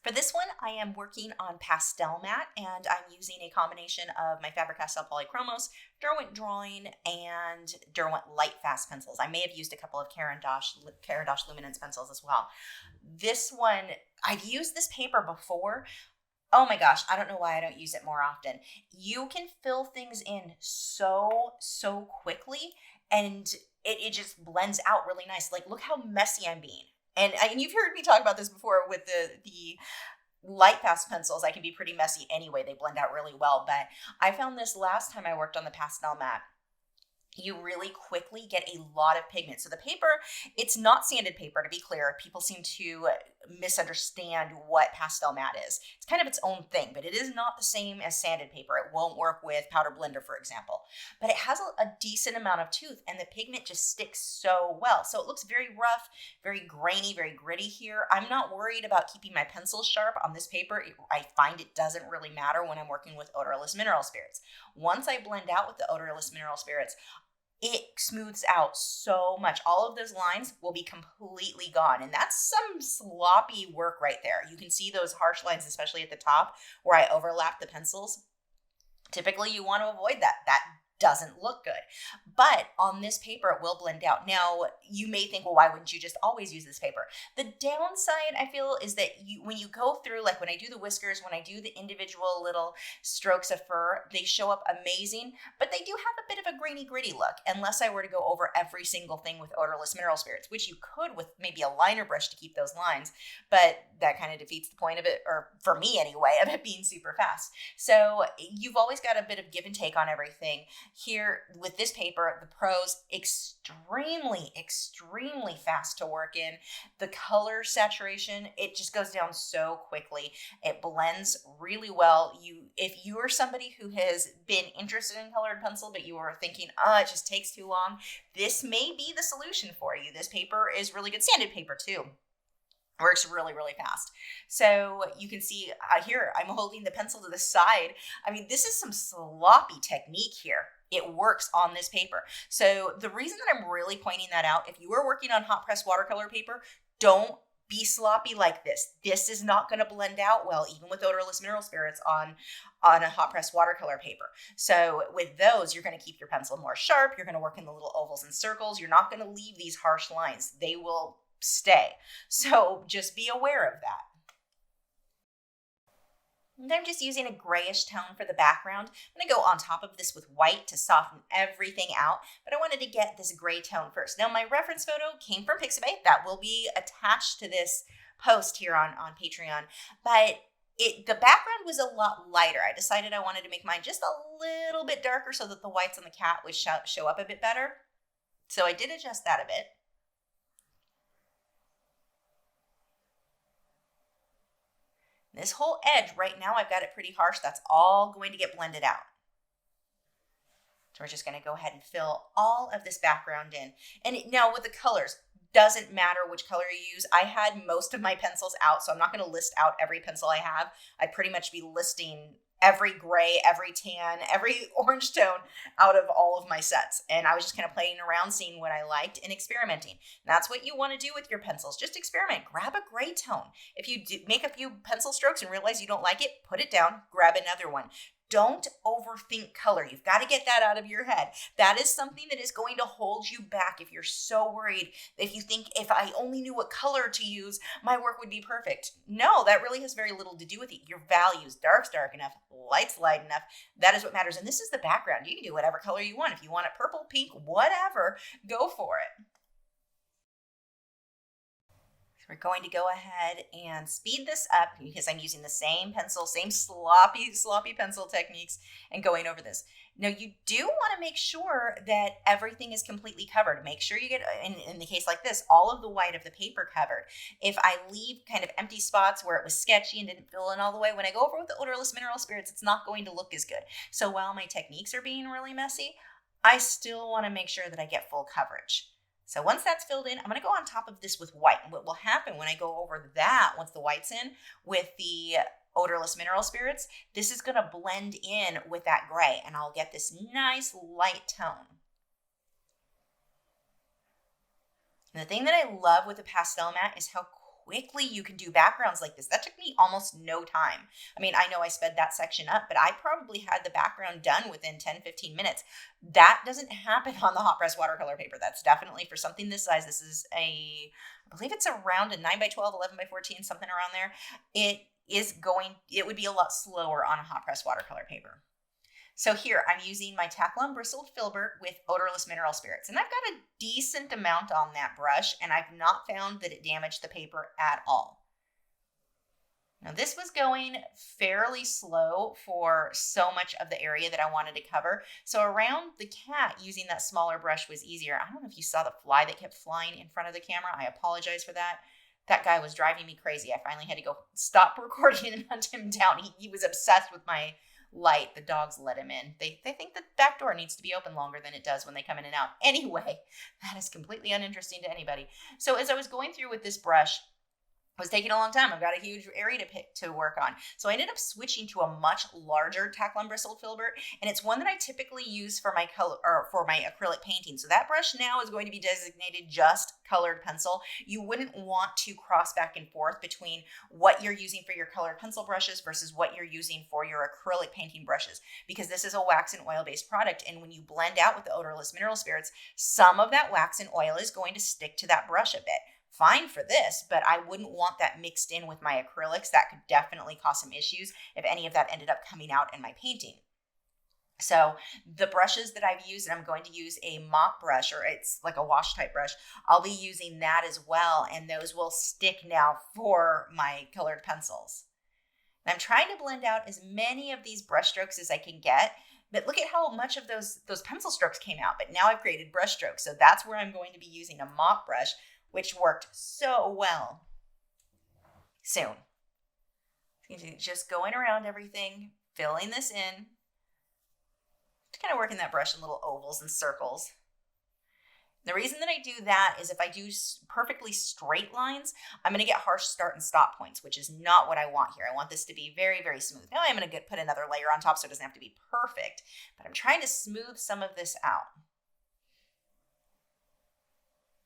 For this one, I am working on pastel matte, and I'm using a combination of my Faber-Castell Polychromos, Derwent Drawing, and Derwent Light Fast pencils. I may have used a couple of Caran d'Ache Luminance pencils as well. This one, I've used this paper before. Oh my gosh, I don't know why I don't use it more often. You can fill things in so quickly, and it just blends out really nice. Like, look how messy I'm being. And you've heard me talk about this before with the light fast pencils. I can be pretty messy anyway. They blend out really well. But I found this last time I worked on the pastel matte. You really quickly get a lot of pigment. So the paper, it's not sanded paper, to be clear. People seem to misunderstand what pastel matte is. It's kind of its own thing, but it is not the same as sanded paper. It won't work with powder blender, for example. But it has a decent amount of tooth, and the pigment just sticks so well. So it looks very rough, very grainy, very gritty here. I'm not worried about keeping my pencils sharp on this paper. I find it doesn't really matter when I'm working with odorless mineral spirits. Once I blend out with the odorless mineral spirits, it smooths out so much. All of those lines will be completely gone. And that's some sloppy work right there. You can see those harsh lines, especially at the top where I overlap the pencils. Typically, you want to avoid that. That doesn't look good. But on this paper, it will blend out. Now, you may think, well, why wouldn't you just always use this paper? The downside, I feel, is that when you go through, like when I do the whiskers, when I do the individual little strokes of fur, they show up amazing, but they do have a bit of a grainy, gritty look, unless I were to go over every single thing with odorless mineral spirits, which you could with maybe a liner brush to keep those lines, but that kind of defeats the point of it, or for me anyway, of it being super fast. So you've always got a bit of give and take on everything. Here with this paper, the prose, extremely fast to work in. The color saturation, it just goes down so quickly. It blends really well. If you are somebody who has been interested in colored pencil, but you are thinking, it just takes too long, this may be the solution for you. This paper is really good. Sanded paper too. Works really fast. So you can see here, I'm holding the pencil to the side. I mean, this is some sloppy technique here. It works on this paper. So the reason that I'm really pointing that out, if you are working on hot press watercolor paper, don't be sloppy like this. This is not going to blend out well, even with odorless mineral spirits on a hot press watercolor paper. So with those, you're going to keep your pencil more sharp. You're going to work in the little ovals and circles. You're not going to leave these harsh lines. They will stay. So just be aware of that. And I'm just using a grayish tone for the background. I'm going to go on top of this with white to soften everything out, but I wanted to get this gray tone first. Now, my reference photo came from Pixabay. That will be attached to this post here on Patreon, but the background was a lot lighter. I decided I wanted to make mine just a little bit darker so that the whites on the cat would show up a bit better. So I did adjust that a bit. This whole edge right now, I've got it pretty harsh. That's all going to get blended out. So we're just going to go ahead and fill all of this background in. And now with the colors, doesn't matter which color you use. I had most of my pencils out, so I'm not going to list out every pencil I have. I'd pretty much be listing every gray, every tan, every orange tone out of all of my sets. And I was just kind of playing around, seeing what I liked and experimenting. And that's what you want to do with your pencils. Just experiment. Grab a gray tone. If you make a few pencil strokes and realize you don't like it, put it down, grab another one. Don't overthink color. You've got to get that out of your head. That is something that is going to hold you back if you're so worried. If you think, if I only knew what color to use, my work would be perfect. No, that really has very little to do with it. Your values, dark's dark enough, light's light enough. That is what matters. And this is the background. You can do whatever color you want. If you want it purple, pink, whatever, go for it. We're going to go ahead and speed this up because I'm using the same pencil, same sloppy pencil techniques and going over this. Now you do want to make sure that everything is completely covered. Make sure you get, in the case like this, all of the white of the paper covered. If I leave kind of empty spots where it was sketchy and didn't fill in all the way, when I go over with the odorless mineral spirits, it's not going to look as good. So while my techniques are being really messy, I still want to make sure that I get full coverage. So once that's filled in, I'm going to go on top of this with white. And what will happen when I go over that, once the white's in, with the odorless mineral spirits, this is going to blend in with that gray, and I'll get this nice light tone. And the thing that I love with the pastel matte is how quickly you can do backgrounds like this. That took me almost no time. I mean, I know I sped that section up, but I probably had the background done within 10, 15 minutes. That doesn't happen on the hot press watercolor paper. That's definitely for something this size. This is I believe it's around a 9 by 12, 11 by 14, something around there. It would be a lot slower on a hot press watercolor paper. So here I'm using my Taklon bristled filbert with odorless mineral spirits, and I've got a decent amount on that brush, and I've not found that it damaged the paper at all. Now this was going fairly slow for so much of the area that I wanted to cover. So around the cat, using that smaller brush was easier. I don't know if you saw the fly that kept flying in front of the camera. I apologize for that. That guy was driving me crazy. I finally had to go stop recording and hunt him down. He was obsessed with my light. The dogs let him in. They think the back door needs to be open longer than it does when they come in and out. Anyway, that is completely uninteresting to anybody. So as I was going through with this brush, it was taking a long time. I've got a huge area to work on. So I ended up switching to a much larger Taklon bristled filbert, and it's one that I typically use for my color or for my acrylic painting. So that brush now is going to be designated just colored pencil. You wouldn't want to cross back and forth between what you're using for your colored pencil brushes versus what you're using for your acrylic painting brushes, because this is a wax and oil based product. And when you blend out with the odorless mineral spirits, some of that wax and oil is going to stick to that brush a bit. Fine for this, but I wouldn't want that mixed in with my acrylics. That could definitely cause some issues if any of that ended up coming out in my painting. So the brushes that I've used, and I'm going to use a mop brush, or it's like a wash type brush, I'll be using that as well, and those will stick now for my colored pencils. And I'm trying to blend out as many of these brush strokes as I can get, but look at how much of those pencil strokes came out, but now I've created brush strokes. So that's where I'm going to be using a mop brush, which worked so well. Soon. Just going around everything, filling this in, kind of working that brush in little ovals and circles. The reason that I do that is if I do perfectly straight lines, I'm going to get harsh start and stop points, which is not what I want here. I want this to be very, very smooth. Now I'm going to put another layer on top so it doesn't have to be perfect, but I'm trying to smooth some of this out.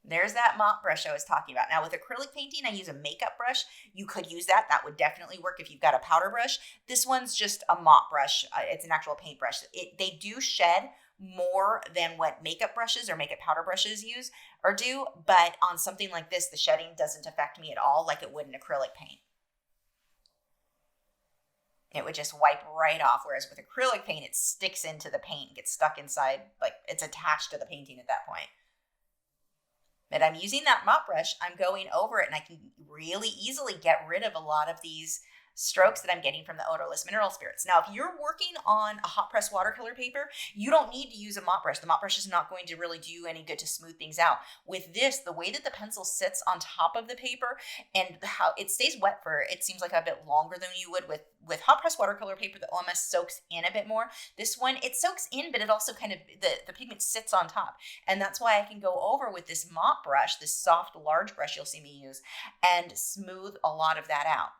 There's that mop brush I was talking about. Now with acrylic painting, I use a makeup brush. You could use that. That would definitely work if you've got a powder brush. This one's just a mop brush. It's an actual paint brush. They do shed more than what makeup brushes or makeup powder brushes use or do, but on something like this, the shedding doesn't affect me at all like it would in acrylic paint. It would just wipe right off, whereas with acrylic paint, it sticks into the paint, gets stuck inside, like it's attached to the painting at that point. But I'm using that mop brush, I'm going over it, and I can really easily get rid of a lot of these strokes that I'm getting from the odorless mineral spirits. Now, if you're working on a hot press watercolor paper, you don't need to use a mop brush. The mop brush is not going to really do any good to smooth things out. With this, the way that the pencil sits on top of the paper and how it stays wet for, it seems like a bit longer than you would with hot press watercolor paper that almost soaks in a bit more. This one, it soaks in, but it also kind of, the pigment sits on top. And that's why I can go over with this mop brush, this soft, large brush you'll see me use, and smooth a lot of that out.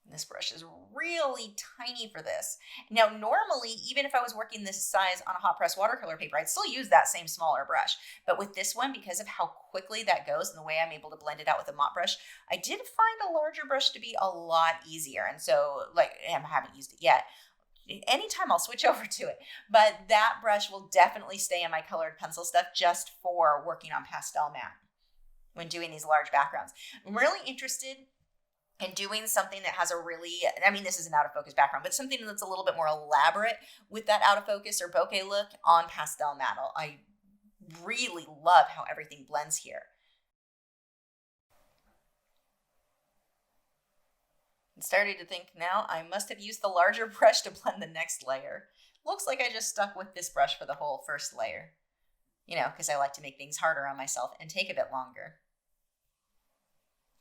This brush is really tiny for this. Now, normally, even if I was working this size on a hot press watercolor paper, I'd still use that same smaller brush. But with this one, because of how quickly that goes and the way I'm able to blend it out with a mop brush, I did find a larger brush to be a lot easier. And so, I haven't used it yet. Anytime I'll switch over to it. But that brush will definitely stay in my colored pencil stuff just for working on pastel matte when doing these large backgrounds. I'm really interested and doing something that has a really, this is an out of focus background, but something that's a little bit more elaborate with that out of focus or bokeh look on pastel matte. I really love how everything blends here. I started to think now I must have used the larger brush to blend the next layer. Looks like I just stuck with this brush for the whole first layer, because I like to make things harder on myself and take a bit longer.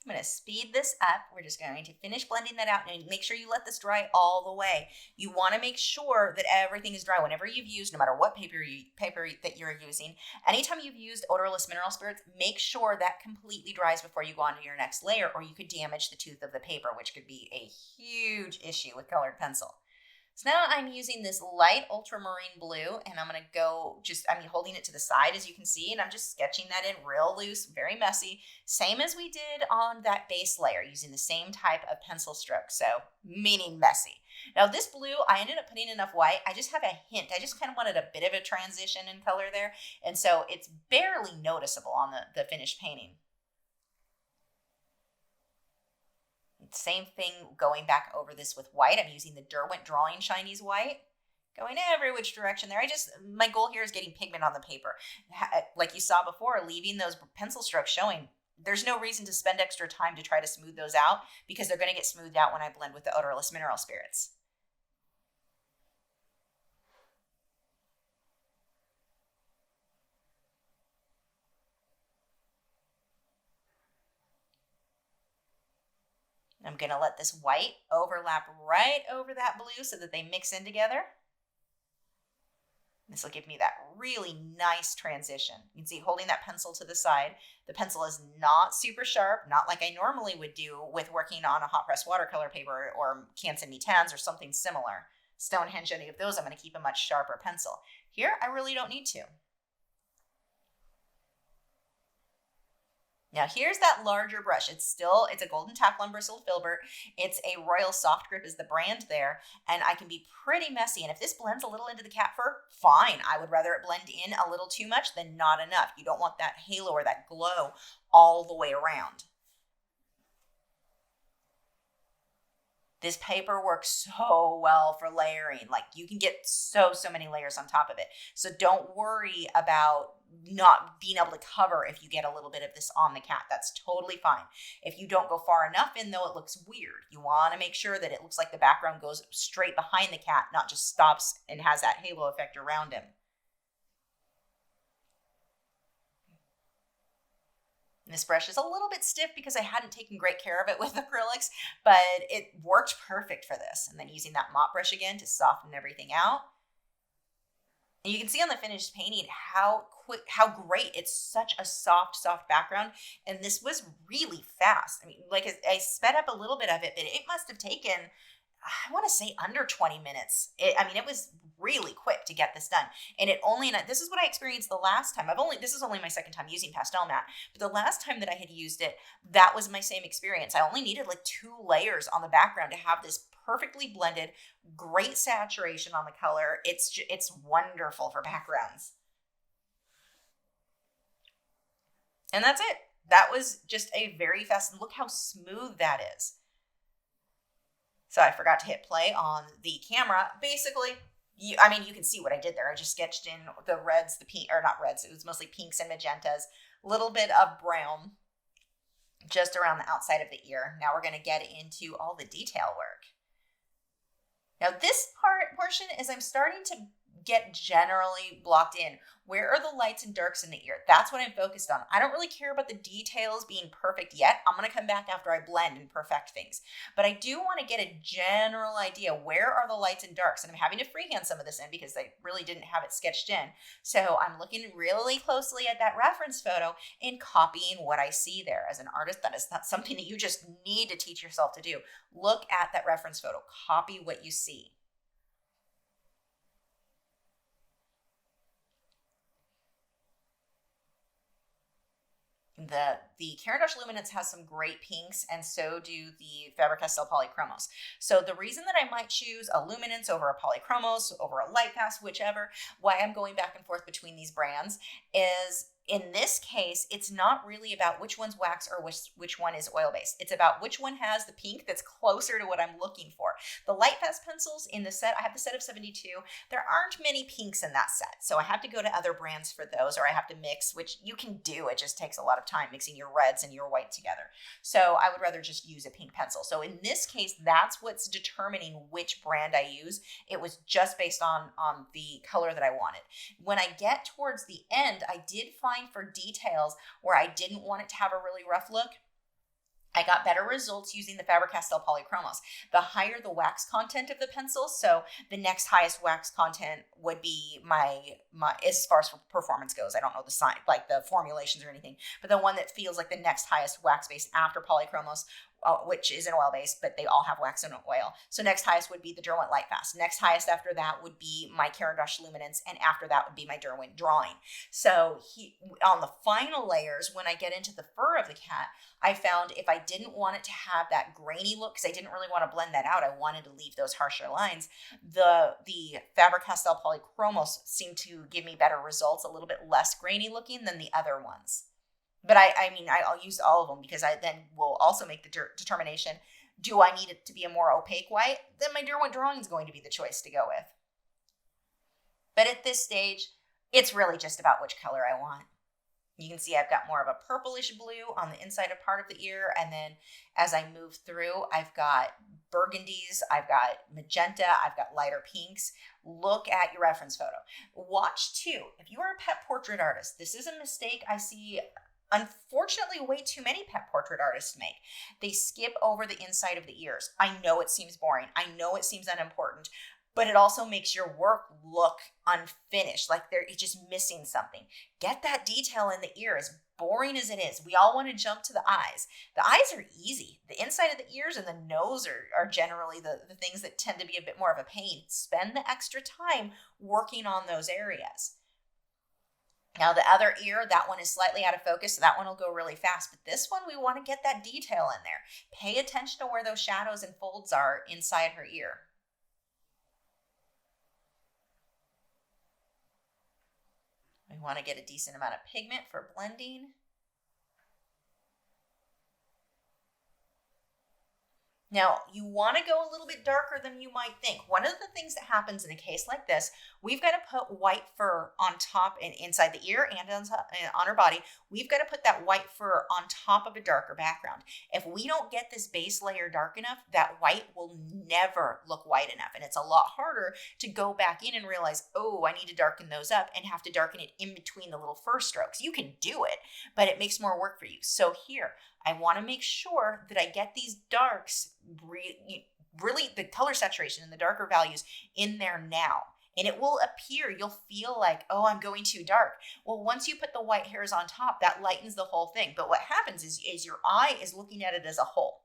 I'm going to speed this up. We're just going to finish blending that out and make sure you let this dry all the way. You want to make sure that everything is dry whenever you've used, no matter what paper that you're using. Anytime you've used odorless mineral spirits, make sure that completely dries before you go on to your next layer, or you could damage the tooth of the paper, which could be a huge issue with colored pencil. So now I'm using this light ultramarine blue, and I'm going to go holding it to the side, as you can see, and I'm just sketching that in real loose, very messy, same as we did on that base layer, using the same type of pencil stroke, so meaning messy. Now this blue, I ended up putting enough white. I just have a hint. I just kind of wanted a bit of a transition in color there, and so it's barely noticeable on the finished painting. Same thing going back over this with white. I'm using the Derwent Drawing Chinese white, going every which direction there. My goal here is getting pigment on the paper. Like you saw before, leaving those pencil strokes showing. There's no reason to spend extra time to try to smooth those out, because they're going to get smoothed out when I blend with the odorless mineral spirits. I'm going to let this white overlap right over that blue so that they mix in together. This will give me that really nice transition. You can see holding that pencil to the side. The pencil is not super sharp, not like I normally would do with working on a hot press watercolor paper or Canson Me-Tans or something similar. Stonehenge, any of those, I'm going to keep a much sharper pencil. Here, I really don't need to. Now here's that larger brush. It's a Golden Teflon bristled filbert. It's a Royal Soft Grip is the brand there, and I can be pretty messy. And if this blends a little into the cat fur, fine. I would rather it blend in a little too much than not enough. You don't want that halo or that glow all the way around. This paper works so well for layering. Like, you can get so many layers on top of it. So don't worry about not being able to cover if you get a little bit of this on the cat. That's totally fine. If you don't go far enough in, though, it looks weird. You want to make sure that it looks like the background goes straight behind the cat, not just stops and has that halo effect around him. This brush is a little bit stiff because I hadn't taken great care of it with acrylics, but it worked perfect for this. And then using that mop brush again to soften everything out. And you can see on the finished painting how great. It's such a soft background. And this was really fast. I mean, like I sped up a little bit of it, but it must have taken, I want to say, under 20 minutes. It was really quick to get this done. And this is what I experienced the last time. This is only my second time using Pastel Matte, but the last time that I had used it, that was my same experience. I only needed like 2 layers on the background to have this perfectly blended, great saturation on the color. It's wonderful for backgrounds. And that's it. That was just a very fast, and look how smooth that is. So I forgot to hit play on the camera. Basically, you can see what I did there. I just sketched in the reds, the pink, or not reds, it was mostly pinks and magentas, a little bit of brown just around the outside of the ear. Now we're going to get into all the detail work. Now this portion is I'm starting to get generally blocked in. Where are the lights and darks in the ear? That's what I'm focused on. I don't really care about the details being perfect yet. I'm going to come back after I blend and perfect things. But I do want to get a general idea. Where are the lights and darks? And I'm having to freehand some of this in because I really didn't have it sketched in. So I'm looking really closely at that reference photo and copying what I see there. As an artist, that is not something that you just need to teach yourself to do. Look at that reference photo. Copy what you see. The Caran d'Ache Luminance has some great pinks, and so do the Faber-Castell Polychromos. So the reason that I might choose a Luminance over a Polychromos, over a Light Pass, whichever, why I'm going back and forth between these brands is, in this case, it's not really about which one's wax or which one is oil-based. It's about which one has the pink that's closer to what I'm looking for. The Light Pass pencils in the set, I have the set of 72. There aren't many pinks in that set, so I have to go to other brands for those, or I have to mix, which you can do. It just takes a lot of time mixing your reds and your white together. So I would rather just use a pink pencil. So in this case, that's what's determining which brand I use. It was just based on the color that I wanted. When I get towards the end, I did find for details where I didn't want it to have a really rough look, I got better results using the Faber-Castell Polychromos. The higher the wax content of the pencil, so the next highest wax content would be my as far as performance goes. I don't know the sign, like the formulations or anything, but the one that feels like the next highest wax base after Polychromos, which is an oil base, but they all have wax and oil. So next highest would be the Derwent Lightfast. Next highest after that would be my Caran d'Ache Luminance, and after that would be my Derwent Drawing. So on the final layers, when I get into the fur of the cat, I found if I didn't want it to have that grainy look, because I didn't really want to blend that out, I wanted to leave those harsher lines, the Faber-Castell Polychromos seemed to give me better results, a little bit less grainy looking than the other ones. But I'll use all of them, because I then will also make the determination, do I need it to be a more opaque white? Then my Derwent Drawing is going to be the choice to go with. But at this stage, it's really just about which color I want. You can see I've got more of a purplish blue on the inside of part of the ear, and then as I move through, I've got burgundies, I've got magenta, I've got lighter pinks. Look at your reference photo. Watch too. If you are a pet portrait artist, this is a mistake I see unfortunately way too many pet portrait artists make. They skip over the inside of the ears. I know it seems boring. I know it seems unimportant, but it also makes your work look unfinished, like it's just missing something. Get that detail in the ear, as boring as it is. We all want to jump to the eyes. The eyes are easy. The inside of the ears and the nose are generally the things that tend to be a bit more of a pain. Spend the extra time working on those areas. Now the other ear, that one is slightly out of focus, so that one will go really fast. But this one, we want to get that detail in there. Pay attention to where those shadows and folds are inside her ear. We want to get a decent amount of pigment for blending. Now, you want to go a little bit darker than you might think. One of the things that happens in a case like this, we've got to put white fur on top and inside the ear and on her body. We've got to put that white fur on top of a darker background. If we don't get this base layer dark enough, that white will never look white enough. And it's a lot harder to go back in and realize, oh, I need to darken those up, and have to darken it in between the little fur strokes. You can do it, but it makes more work for you. So here, I want to make sure that I get these darks, really the color saturation and the darker values in there now. And it will appear, you'll feel like, oh, I'm going too dark. Well, once you put the white hairs on top, that lightens the whole thing. But what happens is your eye is looking at it as a whole.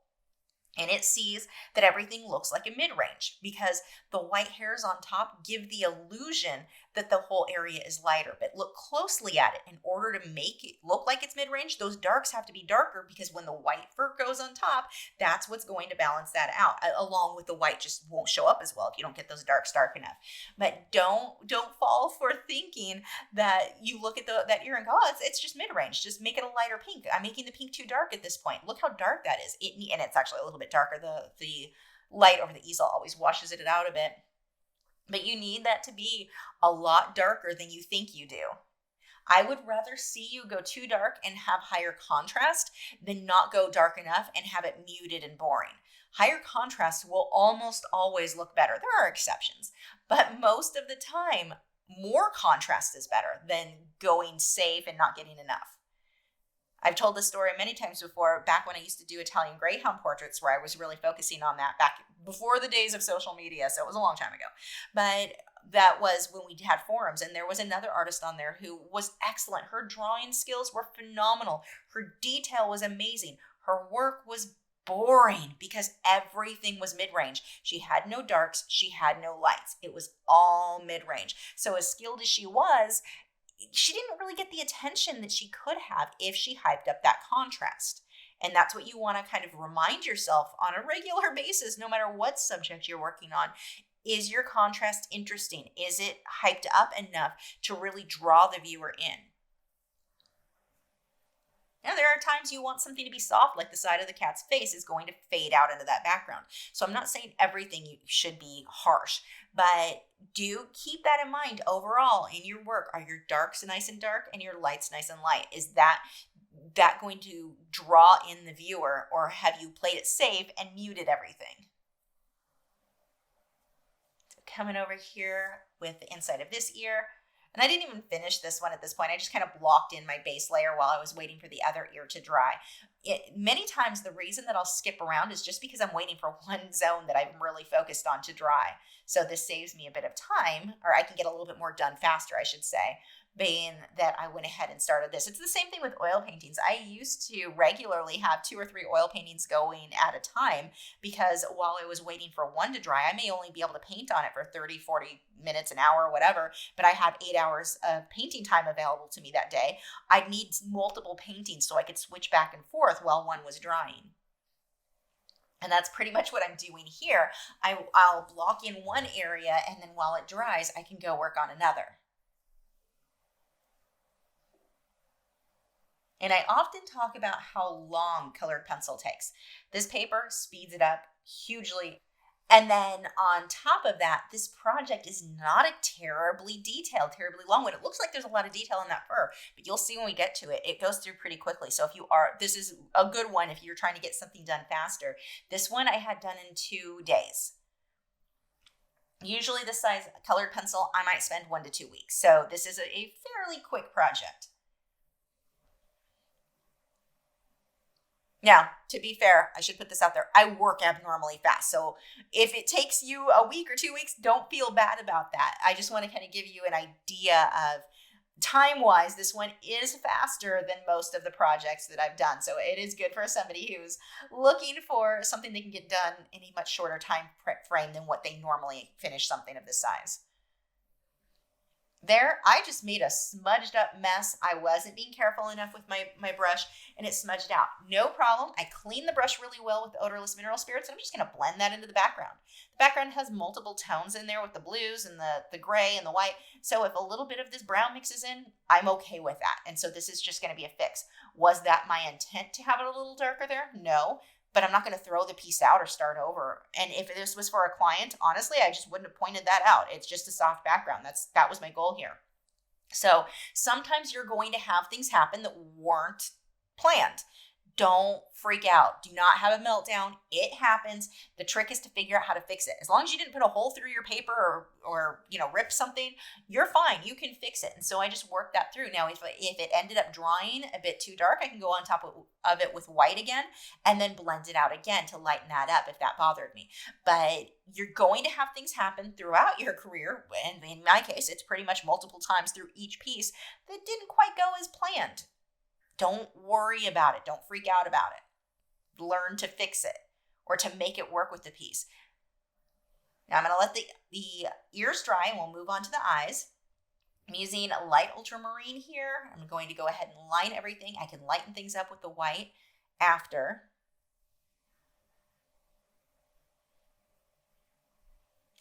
And it sees that everything looks like a mid-range, because the white hairs on top give the illusion that the whole area is lighter. But look closely at it. In order to make it look like it's mid-range, those darks have to be darker, because when the white fur goes on top, that's what's going to balance that out. Along with the white just won't show up as well if you don't get those darks dark enough. But don't fall for thinking that you look at that ear and go, oh, it's just mid-range. Just make it a lighter pink. I'm making the pink too dark at this point. Look how dark that is. And it's actually a little bit darker. The light over the easel always washes it out a bit. But you need that to be a lot darker than you think you do. I would rather see you go too dark and have higher contrast than not go dark enough and have it muted and boring. Higher contrast will almost always look better. There are exceptions, but most of the time, more contrast is better than going safe and not getting enough. I've told this story many times before, back when I used to do Italian Greyhound portraits, where I was really focusing on that back before the days of social media, so it was a long time ago. But that was when we had forums, and there was another artist on there who was excellent. Her drawing skills were phenomenal. Her detail was amazing. Her work was boring because everything was mid-range. She had no darks. She had no lights. It was all mid-range. So as skilled as she was, she didn't really get the attention that she could have if she hyped up that contrast. And that's what you want to kind of remind yourself on a regular basis, no matter what subject you're working on. Is your contrast interesting? Is it hyped up enough to really draw the viewer in? Now, there are times you want something to be soft, like the side of the cat's face is going to fade out into that background. So I'm not saying everything should be harsh, but do keep that in mind overall in your work. Are your darks nice and dark and your lights nice and light? Is that going to draw in the viewer, or have you played it safe and muted everything? So coming over here with the inside of this ear, And I didn't even finish this one at this point. I just kind of blocked in my base layer while I was waiting for the other ear to dry. Many times the reason that I'll skip around is just because I'm waiting for one zone that I'm really focused on to dry. So this saves me a bit of time, or I can get a little bit more done faster, I should say, being that I went ahead and started this. It's the same thing with oil paintings. I used to regularly have 2 or 3 oil paintings going at a time, because while I was waiting for one to dry, I may only be able to paint on it for 30, 40 minutes, an hour, whatever, but I have 8 hours of painting time available to me that day. I'd need multiple paintings so I could switch back and forth while one was drying. And that's pretty much what I'm doing here. I'll block in one area, and then while it dries, I can go work on another. And I often talk about how long colored pencil takes. This paper speeds it up hugely. And then on top of that, this project is not a terribly detailed, terribly long one. It looks like there's a lot of detail in that fur, but you'll see when we get to it, it goes through pretty quickly. So this is a good one if you're trying to get something done faster. This one I had done in 2 days. Usually this size colored pencil, I might spend 1 to 2 weeks. So this is a fairly quick project. Now, to be fair, I should put this out there. I work abnormally fast. So if it takes you a week or 2 weeks, don't feel bad about that. I just want to kind of give you an idea of time-wise, this one is faster than most of the projects that I've done. So it is good for somebody who's looking for something they can get done in a much shorter time frame than what they normally finish something of this size. There, I just made a smudged up mess. I wasn't being careful enough with my brush, and it smudged out. No problem. I cleaned the brush really well with the odorless mineral spirits, and I'm just going to blend that into the background. The background has multiple tones in there with the blues and the gray and the white. So if a little bit of this brown mixes in, I'm okay with that. And so this is just going to be a fix. Was that my intent to have it a little darker there? No. But I'm not going to throw the piece out or start over. And if this was for a client, honestly, I just wouldn't have pointed that out. It's just a soft background. That was my goal here. So sometimes you're going to have things happen that weren't planned. Don't freak out. Do not have a meltdown. It happens. The trick is to figure out how to fix it. As long as you didn't put a hole through your paper or rip something, you're fine. You can fix it. And so I just worked that through. Now, if it ended up drying a bit too dark, I can go on top of it with white again and then blend it out again to lighten that up if that bothered me. But you're going to have things happen throughout your career. And in my case, it's pretty much multiple times through each piece that didn't quite go as planned. Don't worry about it. Don't freak out about it. Learn to fix it or to make it work with the piece. Now I'm going to let the ears dry and we'll move on to the eyes. I'm using light ultramarine here. I'm going to go ahead and line everything. I can lighten things up with the white after.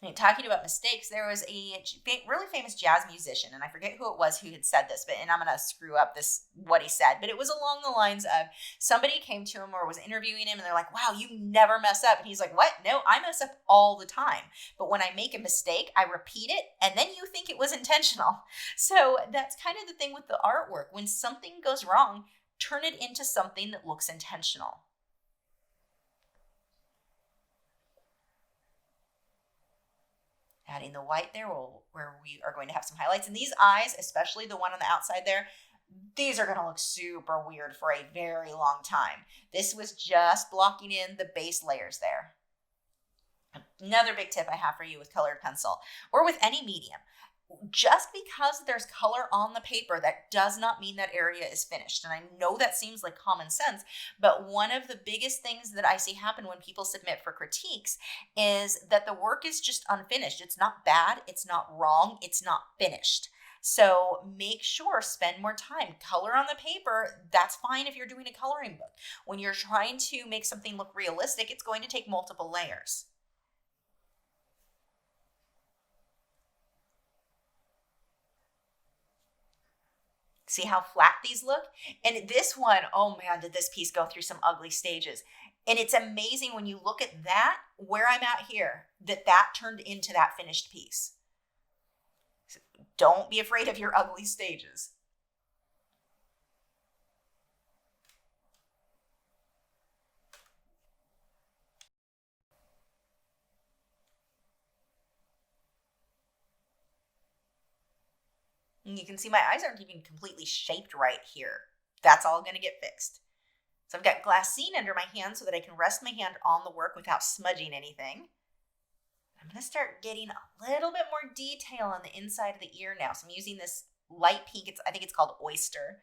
And talking about mistakes, there was a really famous jazz musician, and I forget who it was who had said this, and I'm going to screw up what he said, but it was along the lines of somebody came to him or was interviewing him, and they're like, wow, you never mess up. And he's like, what? No, I mess up all the time. But when I make a mistake, I repeat it, and then you think it was intentional. So that's kind of the thing with the artwork. When something goes wrong, turn it into something that looks intentional. Adding the white there where we are going to have some highlights. And these eyes, especially the one on the outside there, these are going to look super weird for a very long time. This was just blocking in the base layers there. Another big tip I have for you with colored pencil or with any medium. Just because there's color on the paper, that does not mean that area is finished. And I know that seems like common sense, but one of the biggest things that I see happen when people submit for critiques is that the work is just unfinished. It's not bad. It's not wrong. It's not finished. So make sure, spend more time. Color on the paper, that's fine if you're doing a coloring book. When you're trying to make something look realistic, it's going to take multiple layers. See how flat these look? And this one, oh man, did this piece go through some ugly stages. And it's amazing when you look at that, where I'm at here, that turned into that finished piece. So don't be afraid of your ugly stages. And you can see my eyes aren't even completely shaped right here. That's all going to get fixed. So I've got glassine under my hand so that I can rest my hand on the work without smudging anything. I'm going to start getting a little bit more detail on the inside of the ear now. So I'm using this light pink. I think it's called Oyster.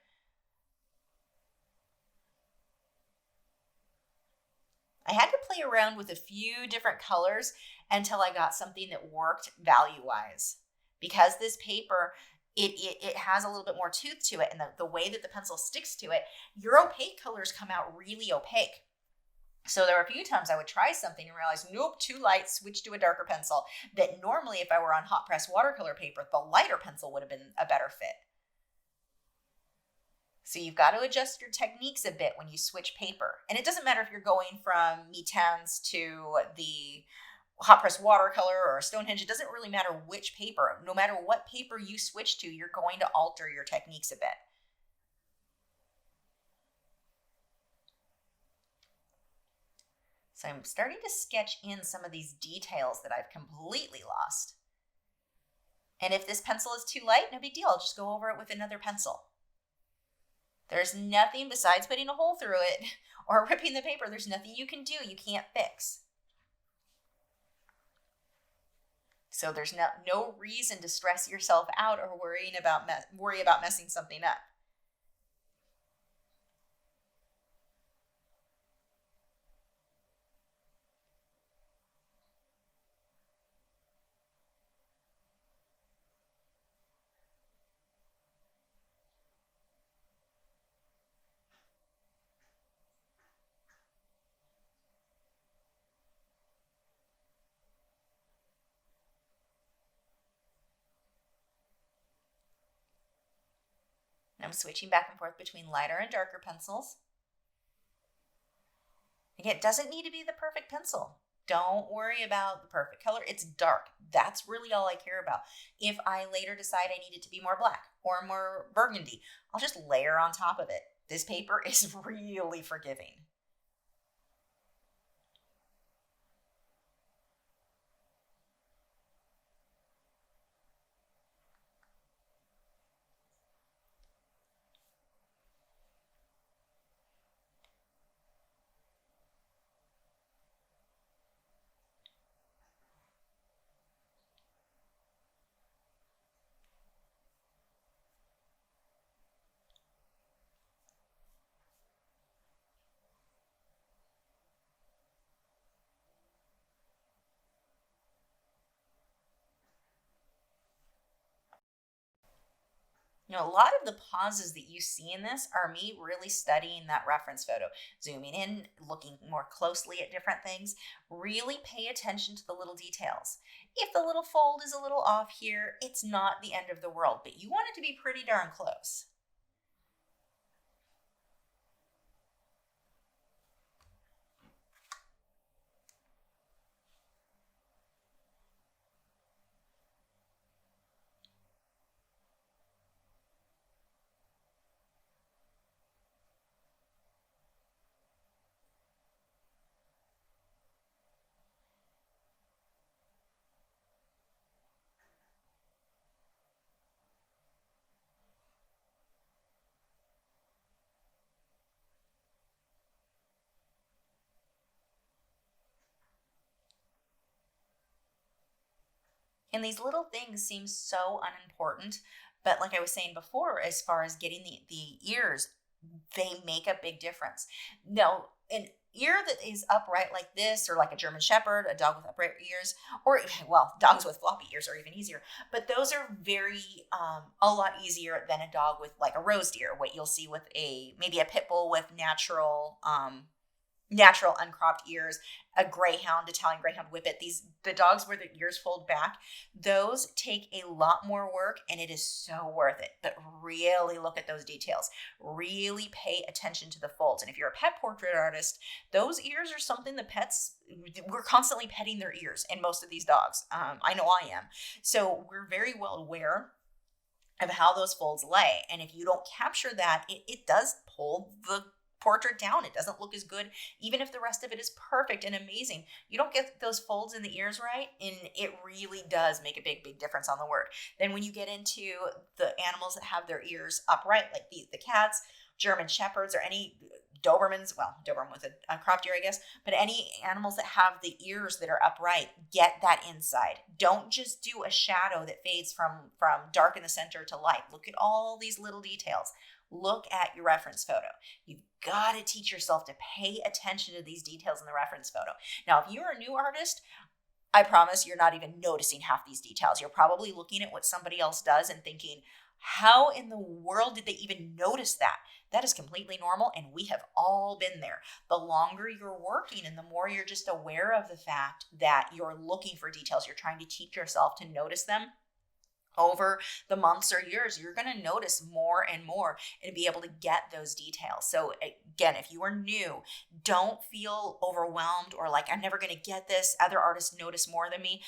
I had to play around with a few different colors until I got something that worked value-wise. Because this paper, it has a little bit more tooth to it, and the way that the pencil sticks to it, your opaque colors come out really opaque. So there were a few times I would try something and realize, nope, too light, switch to a darker pencil. That normally if I were on hot press watercolor paper, the lighter pencil would have been a better fit. So you've got to adjust your techniques a bit when you switch paper. And it doesn't matter if you're going from Mi-Teintes to the hot press watercolor or Stonehenge. It doesn't really matter which paper. No matter what paper you switch to, you're going to alter your techniques a bit. So I'm starting to sketch in some of these details that I've completely lost. And if this pencil is too light, no big deal. I'll just go over it with another pencil. There's nothing besides putting a hole through it or ripping the paper. There's nothing you can do you can't fix. So there's no reason to stress yourself out or worry about messing something up. I'm switching back and forth between lighter and darker pencils. Again, it doesn't need to be the perfect pencil. Don't worry about the perfect color. It's dark. That's really all I care about. If I later decide I need it to be more black or more burgundy, I'll just layer on top of it. This paper is really forgiving. You know, a lot of the pauses that you see in this are me really studying that reference photo, zooming in, looking more closely at different things. Really pay attention to the little details. If the little fold is a little off here, it's not the end of the world, but you want it to be pretty darn close. And these little things seem so unimportant, but like I was saying before, as far as getting the ears, they make a big difference. Now, an ear that is upright like this, or like a German Shepherd, a dog with upright ears, or, well, dogs with floppy ears are even easier, but those are a lot easier than a dog with like a rosed ear, what you'll see with maybe a pit bull with natural uncropped ears, a greyhound, Italian greyhound whippet. The dogs where the ears fold back, those take a lot more work, and it is so worth it. But really look at those details. Really pay attention to the folds. And if you're a pet portrait artist, those ears are something we're constantly petting their ears in most of these dogs. I know I am. So we're very well aware of how those folds lay. And if you don't capture that, it does pull the portrait down. It doesn't look as good, even if the rest of it is perfect and amazing. You don't get those folds in the ears right, and it really does make a big difference on the work. Then when you get into the animals that have their ears upright, like the cats, German Shepherds, or any Dobermans, well, Doberman with a cropped ear, I guess, but any animals that have the ears that are upright, get that inside. Don't just do a shadow that fades from dark in the center to light. Look at all these little details. Look at your reference photo. You've got to teach yourself to pay attention to these details in the reference photo. Now, if you're a new artist, I promise you're not even noticing half these details. You're probably looking at what somebody else does and thinking, how in the world did they even notice that? That is completely normal, and we have all been there. The longer you're working and the more you're just aware of the fact that you're looking for details, you're trying to teach yourself to notice them, over the months or years, you're going to notice more and more and be able to get those details. So again, if you are new, don't feel overwhelmed or like, I'm never going to get this. Other artists notice more than me.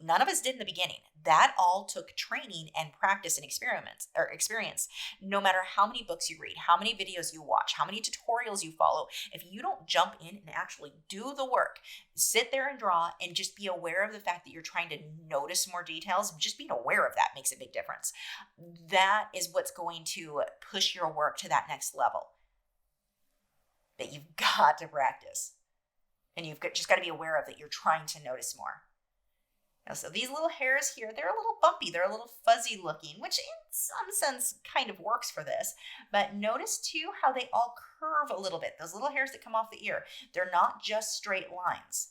None of us did in the beginning. That all took training and practice and experience. No matter how many books you read, how many videos you watch, how many tutorials you follow, if you don't jump in and actually do the work, sit there and draw and just be aware of the fact that you're trying to notice more details, just being aware of that makes a big difference. That is what's going to push your work to that next level. That you've got to practice. And you've just got to be aware of that you're trying to notice more. Now, so these little hairs here, they're a little bumpy. They're a little fuzzy looking, which in some sense kind of works for this. But notice too how they all curve a little bit. Those little hairs that come off the ear, they're not just straight lines.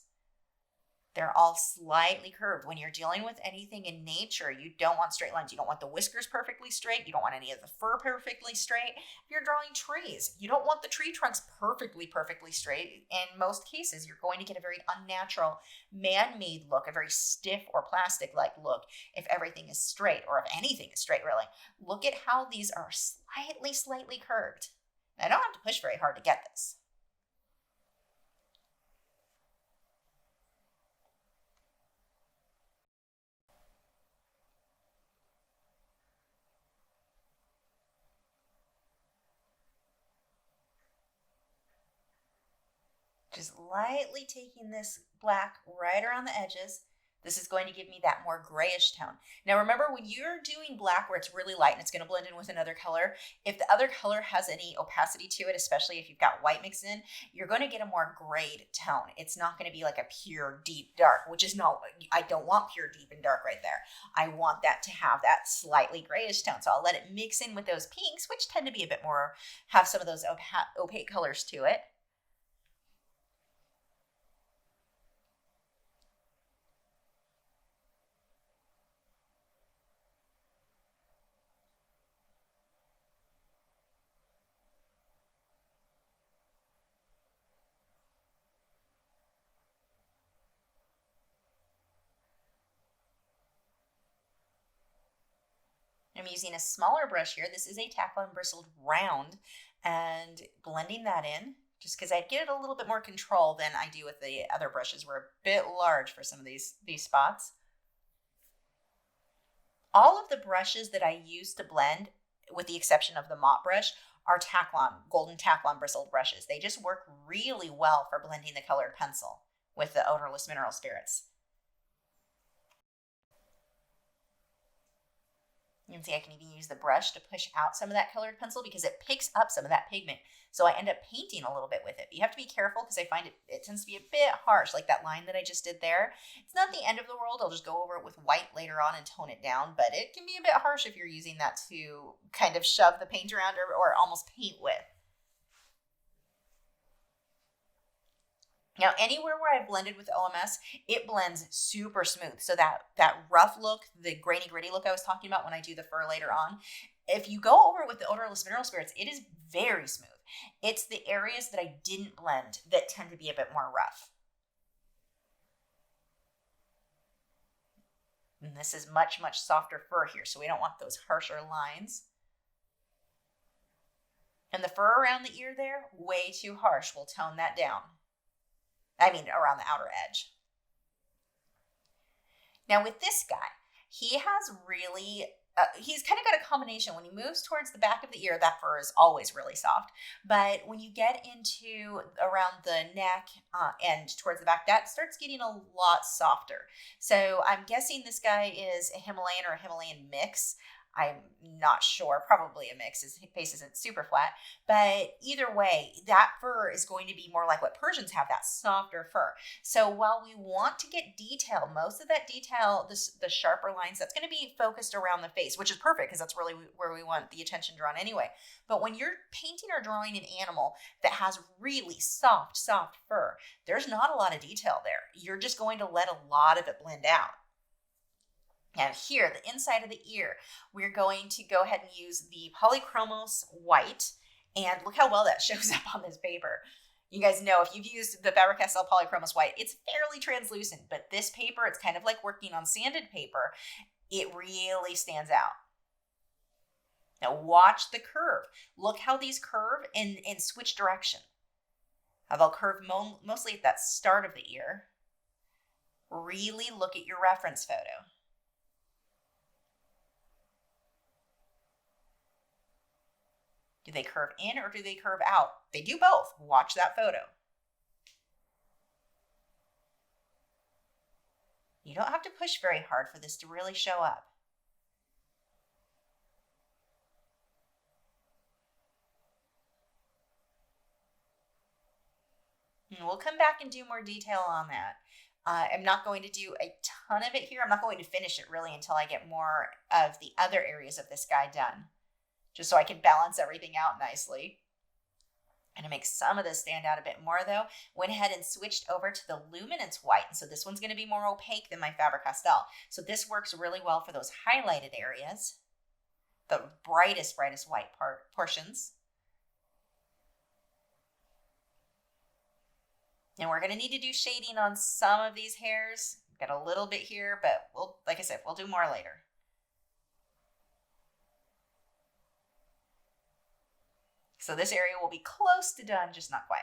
They're all slightly curved. When you're dealing with anything in nature, you don't want straight lines. You don't want the whiskers perfectly straight. You don't want any of the fur perfectly straight. If you're drawing trees, you don't want the tree trunks perfectly straight. In most cases, you're going to get a very unnatural, man-made look, a very stiff or plastic-like look if everything is straight, or if anything is straight, really. Look at how these are slightly curved. I don't have to push very hard to get this. Just lightly taking this black right around the edges. This is going to give me that more grayish tone. Now remember, when you're doing black where it's really light and it's going to blend in with another color, if the other color has any opacity to it, especially if you've got white mixed in, you're going to get a more grayed tone. It's not going to be like a pure deep dark, which is not, I don't want pure deep and dark right there. I want that to have that slightly grayish tone. So I'll let it mix in with those pinks, which tend to be a bit more, have some of those opaque colors to it. I'm using a smaller brush here. This is a Taklon bristled round, and blending that in just because I get it a little bit more control than I do with the other brushes. We're a bit large for some of these spots. All of the brushes that I use to blend, with the exception of the mop brush, are golden Taklon bristled brushes. They just work really well for blending the colored pencil with the odorless mineral spirits. You can see I can even use the brush to push out some of that colored pencil because it picks up some of that pigment. So I end up painting a little bit with it. But you have to be careful because I find it tends to be a bit harsh, like that line that I just did there. It's not the end of the world. I'll just go over it with white later on and tone it down. But it can be a bit harsh if you're using that to kind of shove the paint around or almost paint with. Now, anywhere where I've blended with OMS, it blends super smooth. So that rough look, the grainy, gritty look I was talking about when I do the fur later on, if you go over it with the odorless mineral spirits, it is very smooth. It's the areas that I didn't blend that tend to be a bit more rough. And this is much softer fur here, so we don't want those harsher lines. And the fur around the ear there, way too harsh. We'll tone that down. I mean, around the outer edge. Now with this guy, he has really he's kind of got a combination. When he moves towards the back of the ear, that fur is always really soft. But when you get into around the neck and towards the back, that starts getting a lot softer. So I'm guessing this guy is a Himalayan or a Himalayan mix. I'm not sure, probably a mix. His face isn't super flat, but either way, that fur is going to be more like what Persians have, that softer fur. So while we want to get detail, most of that detail, the sharper lines, that's going to be focused around the face, which is perfect because that's really where we want the attention drawn anyway. But when you're painting or drawing an animal that has really soft fur, there's not a lot of detail there. You're just going to let a lot of it blend out. Now here, the inside of the ear, we're going to go ahead and use the polychromos white, and look how well that shows up on this paper. You guys know if you've used the Faber-Castell polychromos white, it's fairly translucent, but this paper, it's kind of like working on sanded paper. It really stands out. Now watch the curve. Look how these curve and switch direction. How they'll curve mostly at that start of the ear. Really look at your reference photo. Do they curve in or do they curve out? They do both. Watch that photo. You don't have to push very hard for this to really show up. And we'll come back and do more detail on that. I'm not going to do a ton of it here. I'm not going to finish it really until I get more of the other areas of this guy done, just so I can balance everything out nicely. And to make some of this stand out a bit more though, went ahead and switched over to the luminance white. And so this one's going to be more opaque than my Faber-Castell. So this works really well for those highlighted areas, the brightest white portions. And we're going to need to do shading on some of these hairs. Got a little bit here, but like I said, we'll do more later. So this area will be close to done, just not quite.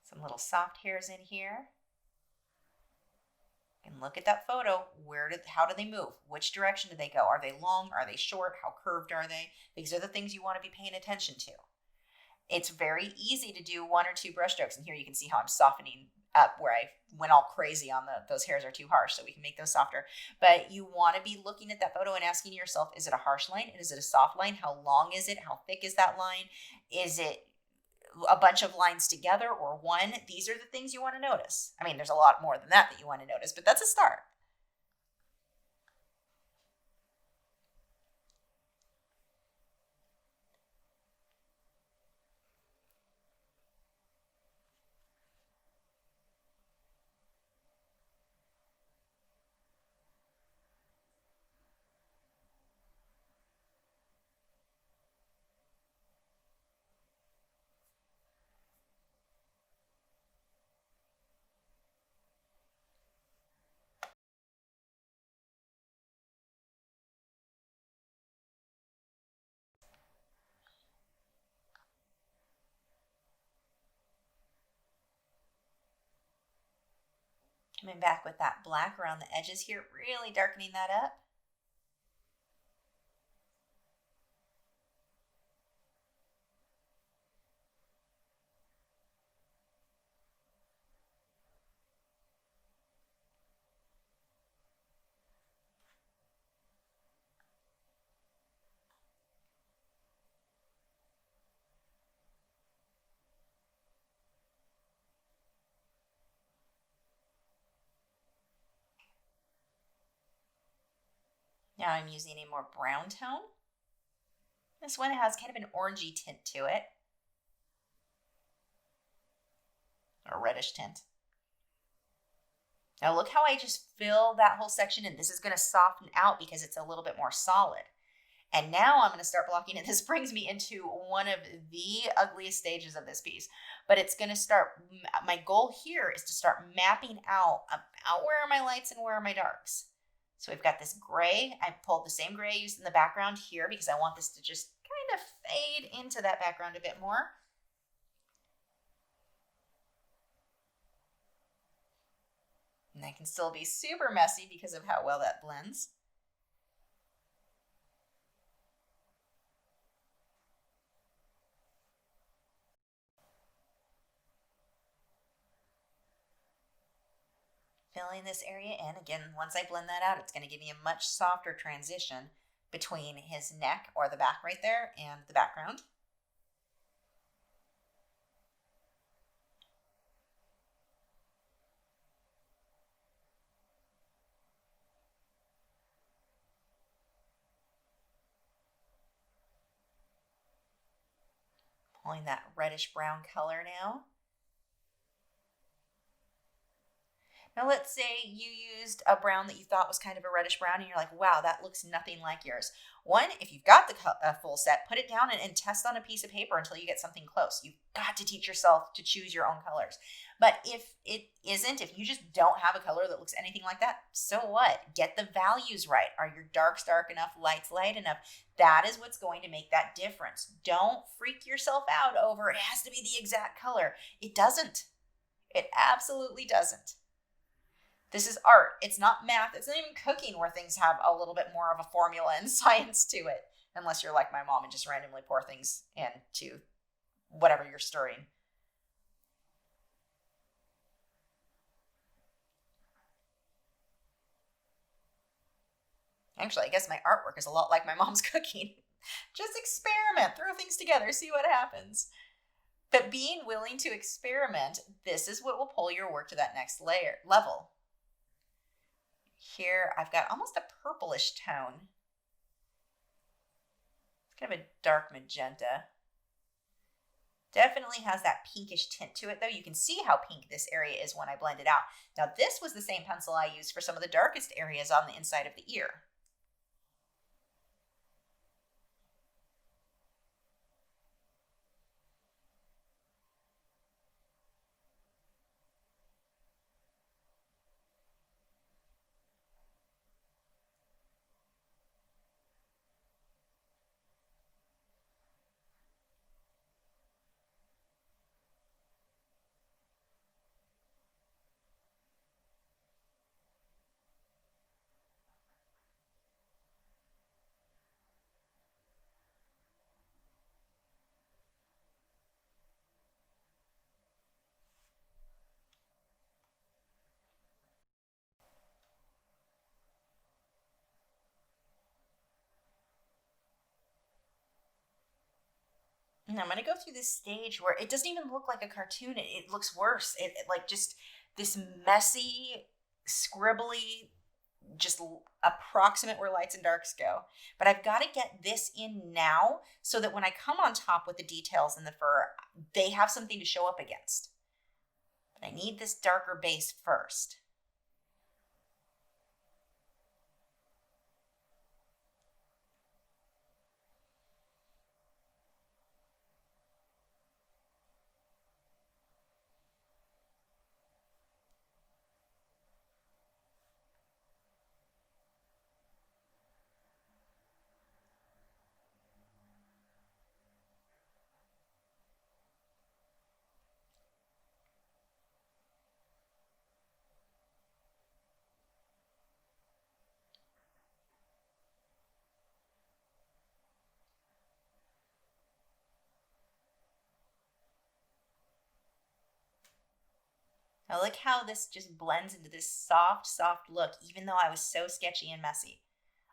Some little soft hairs in here. And look at that photo. How do they move? Which direction do they go? Are they long? Are they short? How curved are they? These are the things you want to be paying attention to. It's very easy to do one or two brush strokes. And here you can see how I'm softening up where I went all crazy on those hairs are too harsh, so we can make those softer. But you want to be looking at that photo and asking yourself, is it a harsh line? Is it a soft line? How long is it? How thick is that line? Is it a bunch of lines together or one? These are the things you want to notice. I mean, there's a lot more than that you want to notice, but that's a start. Coming back with that black around the edges here, really darkening that up. Now I'm using a more brown tone. This one has kind of an orangey tint to it, or reddish tint. Now look how I just fill that whole section in. This is going to soften out because it's a little bit more solid. And now I'm going to start blocking it. This brings me into one of the ugliest stages of this piece, but it's going to start, my goal here is to start mapping out where are my lights and where are my darks. So we've got this gray. I pulled the same gray I used in the background here because I want this to just kind of fade into that background a bit more. And that can still be super messy because of how well that blends. Filling this area in. Again, once I blend that out, it's going to give me a much softer transition between his neck, or the back right there, and the background. Pulling that reddish brown color now. Now, let's say you used a brown that you thought was kind of a reddish brown, and you're like, wow, that looks nothing like yours. One, if you've got the full set, put it down and test on a piece of paper until you get something close. You've got to teach yourself to choose your own colors. But if it isn't, if you just don't have a color that looks anything like that, so what? Get the values right. Are your darks dark enough, lights light enough? That is what's going to make that difference. Don't freak yourself out over it has to be the exact color. It doesn't. It absolutely doesn't. This is art. It's not math. It's not even cooking, where things have a little bit more of a formula and science to it. Unless you're like my mom and just randomly pour things into whatever you're stirring. Actually, I guess my artwork is a lot like my mom's cooking. Just experiment, throw things together, see what happens. But being willing to experiment, this is what will pull your work to that next level. Here, I've got almost a purplish tone. It's kind of a dark magenta. Definitely has that pinkish tint to it, though. You can see how pink this area is when I blend it out. Now, this was the same pencil I used for some of the darkest areas on the inside of the ear. And I'm going to go through this stage where it doesn't even look like a cartoon. It looks worse. It like just this messy, scribbly, just approximate where lights and darks go. But I've got to get this in now so that when I come on top with the details in the fur, they have something to show up against. But I need this darker base first. Now look how this just blends into this soft, soft look, even though I was so sketchy and messy.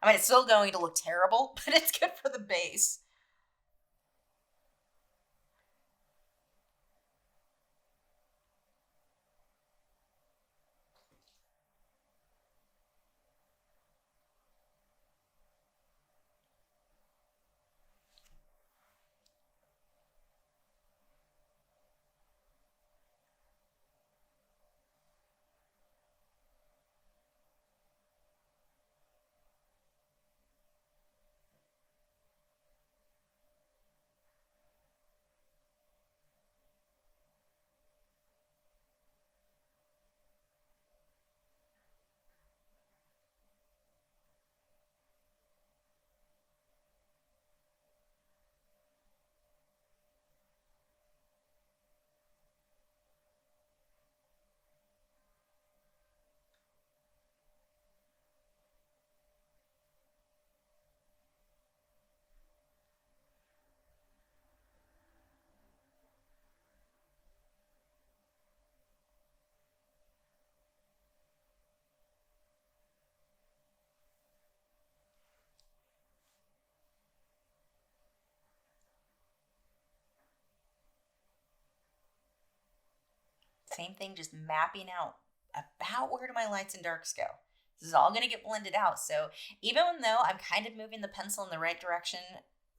I mean, it's still going to look terrible, but it's good for the base. Same thing, just mapping out about where do my lights and darks go. This is all going to get blended out. So even though I'm kind of moving the pencil in the right direction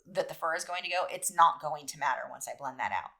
that the fur is going to go, it's not going to matter once I blend that out.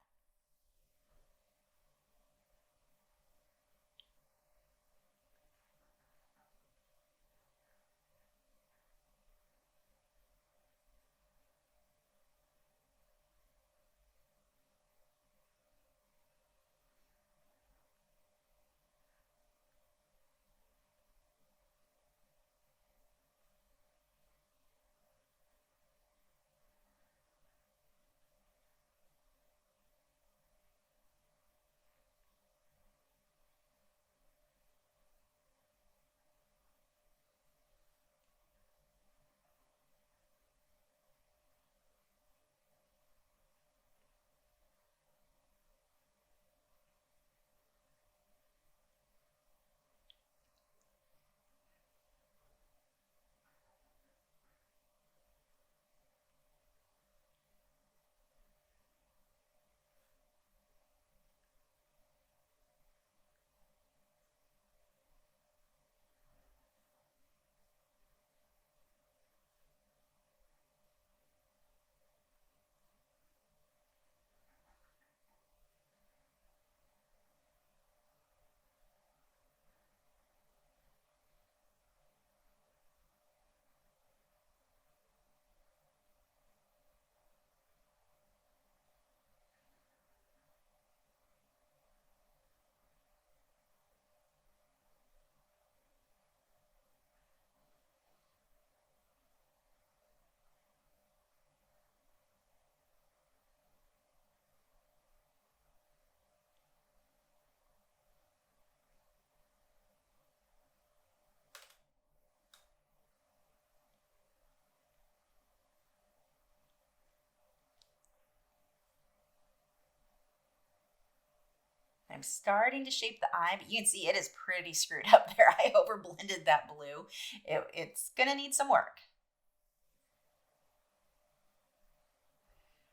I'm starting to shape the eye, but you can see it is pretty screwed up there. I over blended that blue. It's going to need some work.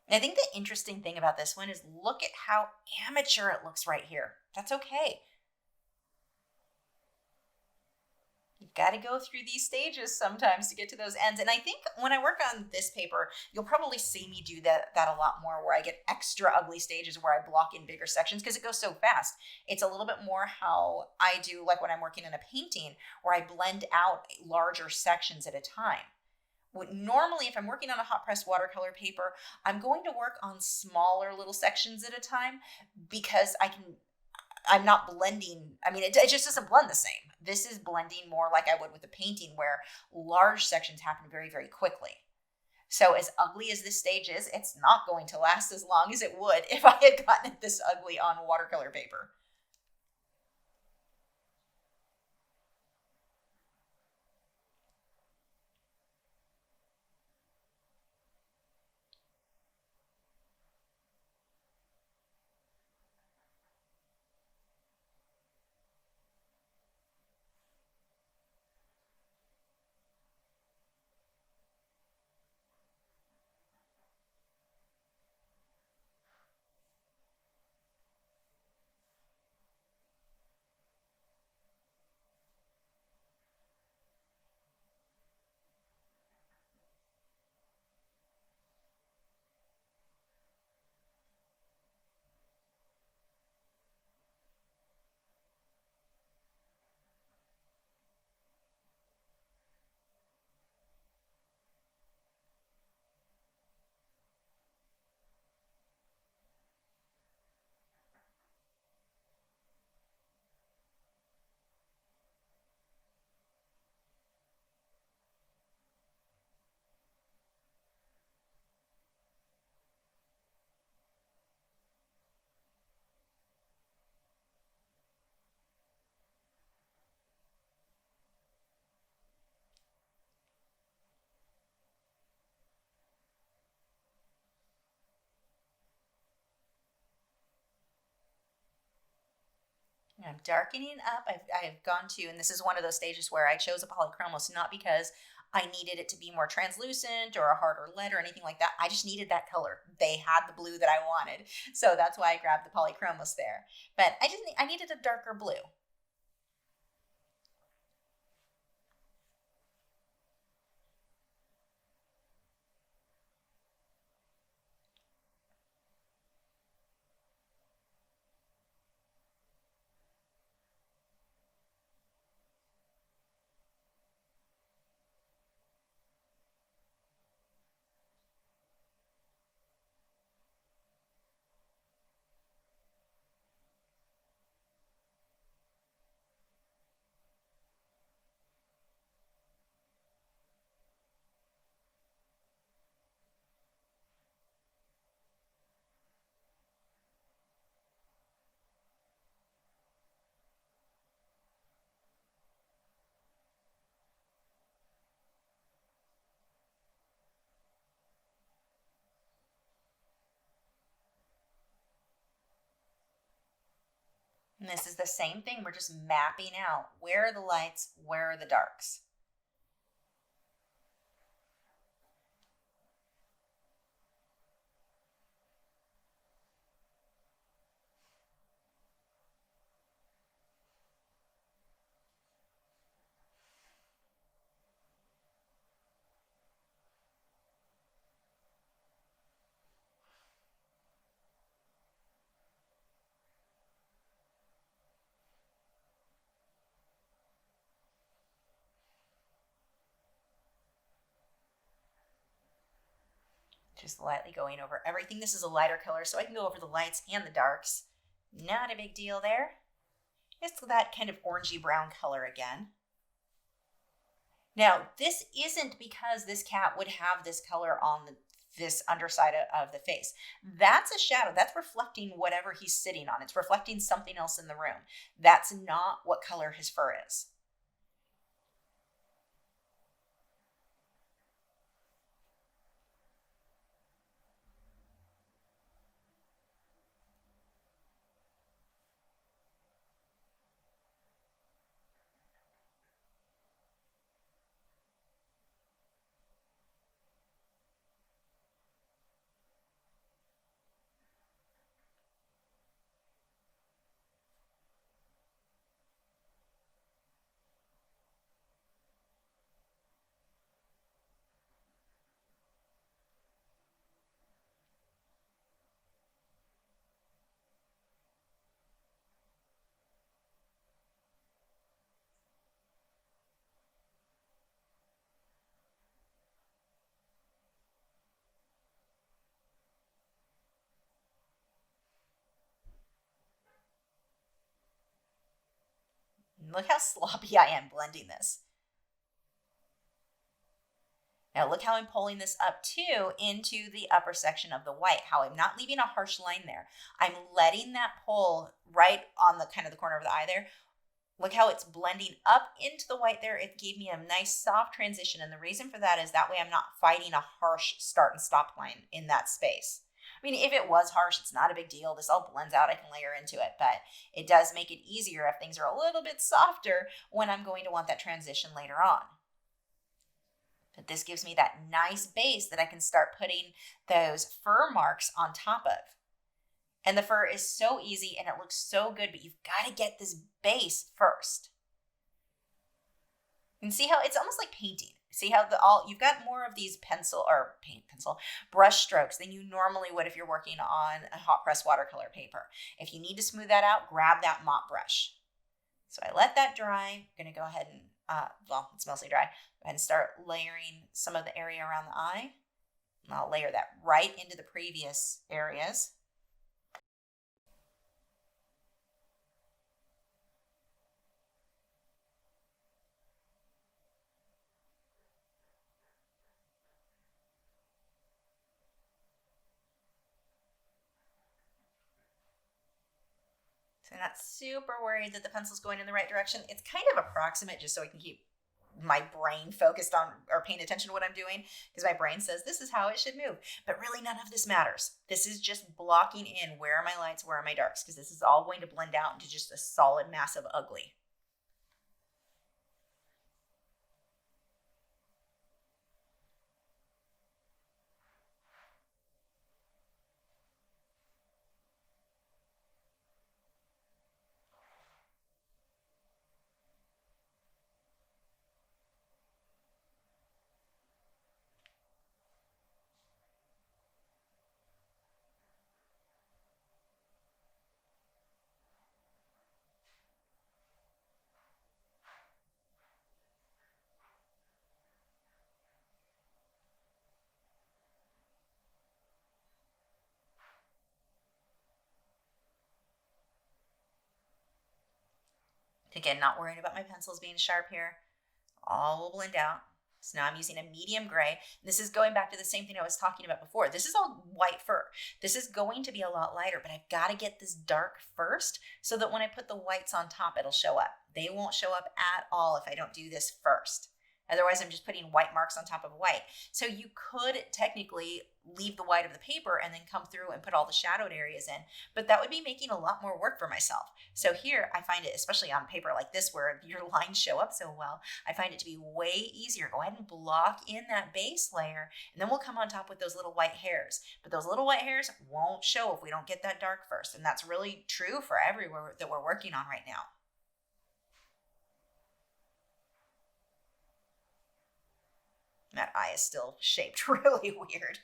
And I think the interesting thing about this one is look at how amateur it looks right here. That's okay. You've got to go through these stages sometimes to get to those ends. And I think when I work on this paper, you'll probably see me do that a lot more, where I get extra ugly stages where I block in bigger sections because it goes so fast. It's a little bit more how I do, like when I'm working in a painting, where I blend out larger sections at a time. Normally, if I'm working on a hot press watercolor paper, I'm going to work on smaller little sections at a time because I'm not blending. I mean, it just doesn't blend the same. This is blending more like I would with a painting, where large sections happen very, very quickly. So as ugly as this stage is, it's not going to last as long as it would if I had gotten it this ugly on watercolor paper. I'm darkening up. I've gone to, and this is one of those stages where I chose a polychromos not because I needed it to be more translucent or a harder lead or anything like that. I just needed that color. They had the blue that I wanted. So that's why I grabbed the polychromos there. But I needed a darker blue. And this is the same thing. We're just mapping out where are the lights, where are the darks. Just lightly going over everything. This is a lighter color, so I can go over the lights and the darks. Not a big deal there. It's that kind of orangey brown color again. Now, this isn't because this cat would have this color on this underside of the face. That's a shadow. That's reflecting whatever he's sitting on. It's reflecting something else in the room. That's not what color his fur is. Look how sloppy I am blending this. Now look how I'm pulling this up too into the upper section of the white, how I'm not leaving a harsh line there. I'm letting that pull right on the kind of the corner of the eye there. Look how it's blending up into the white there. It gave me a nice soft transition. And the reason for that is that way I'm not fighting a harsh start and stop line in that space. I mean, if it was harsh, it's not a big deal. This all blends out. I can layer into it, but it does make it easier if things are a little bit softer when I'm going to want that transition later on. But this gives me that nice base that I can start putting those fur marks on top of. And the fur is so easy and it looks so good, but you've got to get this base first. And see how it's almost like painting. See how you've got more of these pencil brush strokes than you normally would if you're working on a hot press watercolor paper. If you need to smooth that out, grab that mop brush. So I let that dry. I'm going to go ahead and, it's mostly dry. Go ahead and start layering some of the area around the eye. And I'll layer that right into the previous areas. So I'm not super worried that the pencil's going in the right direction. It's kind of approximate just so I can keep my brain focused on or paying attention to what I'm doing, because my brain says this is how it should move. But really none of this matters. This is just blocking in where are my lights, where are my darks, because this is all going to blend out into just a solid mass of ugly. Again, not worrying about my pencils being sharp here. All will blend out. So now I'm using a medium gray. This is going back to the same thing I was talking about before. This is all white fur. This is going to be a lot lighter, but I've got to get this dark first so that when I put the whites on top, it'll show up. They won't show up at all if I don't do this first. Otherwise, I'm just putting white marks on top of white. So you could technically leave the white of the paper and then come through and put all the shadowed areas in, but that would be making a lot more work for myself. So here I find it, especially on paper like this where your lines show up so well, I find it to be way easier. Go ahead and block in that base layer, and then we'll come on top with those little white hairs. But those little white hairs won't show if we don't get that dark first, and that's really true for everywhere that we're working on right now. That eye is still shaped really weird.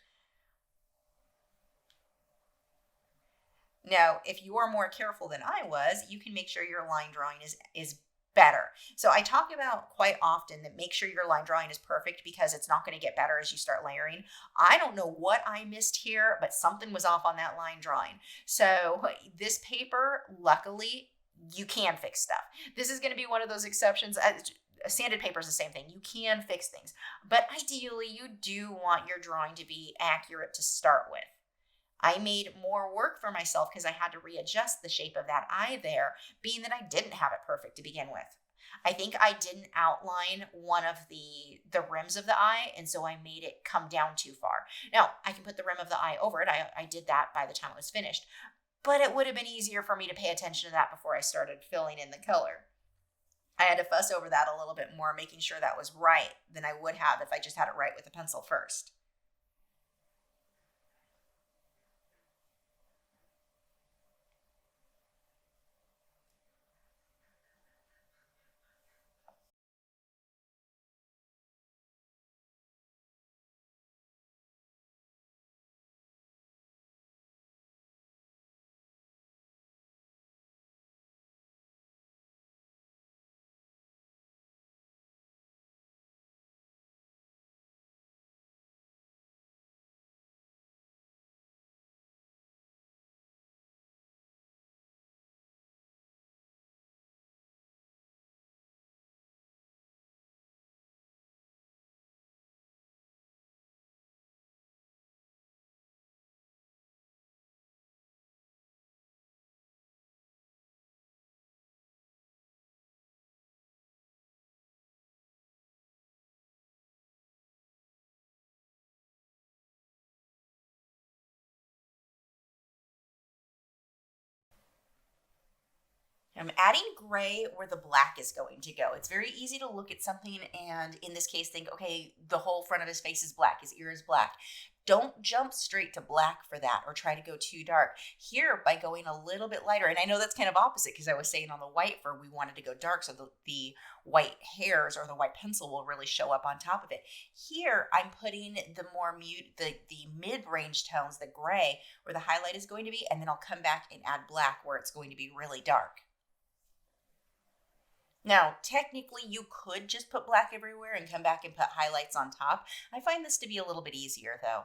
Now, if you are more careful than I was, you can make sure your line drawing is better. So I talk about quite often that make sure your line drawing is perfect because it's not going to get better as you start layering. I don't know what I missed here, but something was off on that line drawing. So this paper, luckily, you can fix stuff. This is going to be one of those exceptions. Sanded paper is the same thing. You can fix things, but ideally you do want your drawing to be accurate to start with. I made more work for myself because I had to readjust the shape of that eye there, being that I didn't have it perfect to begin with. I think I didn't outline one of the rims of the eye, and so I made it come down too far. Now, I can put the rim of the eye over it. I did that by the time it was finished, but it would have been easier for me to pay attention to that before I started filling in the color. I had to fuss over that a little bit more, making sure that was right than I would have if I just had it right with the pencil first. I'm adding gray where the black is going to go. It's very easy to look at something and in this case think, okay, the whole front of his face is black, his ear is black. Don't jump straight to black for that or try to go too dark. Here, by going a little bit lighter, and I know that's kind of opposite because I was saying on the white fur we wanted to go dark so the white hairs or the white pencil will really show up on top of it. Here, I'm putting the more the mid-range tones, the gray, where the highlight is going to be, and then I'll come back and add black where it's going to be really dark. Now, technically, you could just put black everywhere and come back and put highlights on top. I find this to be a little bit easier, though.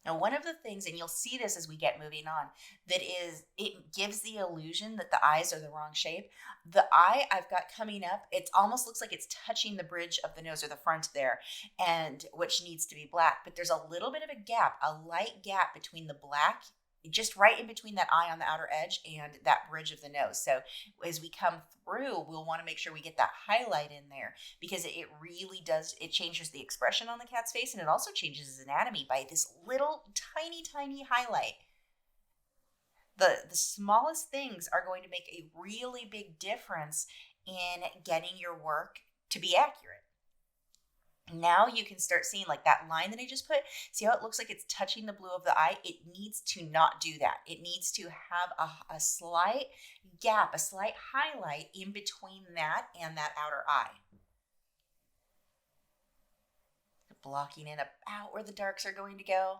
Now, one of the things, and you'll see this as we get moving on, that is, it gives the illusion that the eyes are the wrong shape. The eye I've got coming up, it almost looks like it's touching the bridge of the nose or the front there, and which needs to be black. But there's a little bit of a gap, a light gap between the black, just right in between that eye on the outer edge and that bridge of the nose. So as we come through, we'll want to make sure we get that highlight in there because it really does, it changes the expression on the cat's face and it also changes his anatomy by this little tiny highlight. The smallest things are going to make a really big difference in getting your work to be accurate. Now you can start seeing like that line that I just put. See how it looks like it's touching the blue of the eye? It needs to not do that. It needs to have a slight gap, a slight highlight in between that and that outer eye. Blocking in about where the darks are going to go.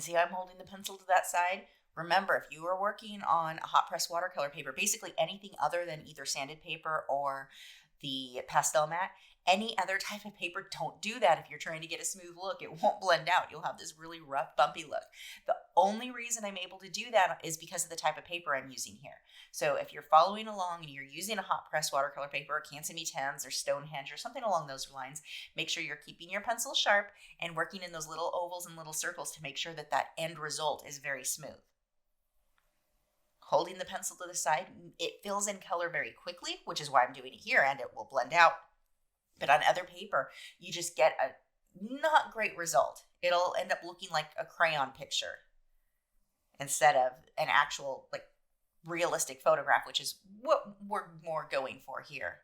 And see how I'm holding the pencil to that side? Remember, if you are working on a hot press watercolor paper, basically anything other than either sanded paper or the pastel mat, any other type of paper, don't do that. If you're trying to get a smooth look, it won't blend out. You'll have this really rough, bumpy look. The only reason I'm able to do that is because of the type of paper I'm using here. So if you're following along and you're using a hot press watercolor paper, or Canson E10s or Stonehenge or something along those lines, make sure you're keeping your pencil sharp and working in those little ovals and little circles to make sure that that end result is very smooth. Holding the pencil to the side, it fills in color very quickly, which is why I'm doing it here, and it will blend out. But on other paper, you just get a not great result. It'll end up looking like a crayon picture instead of an actual like realistic photograph, which is what we're more going for here.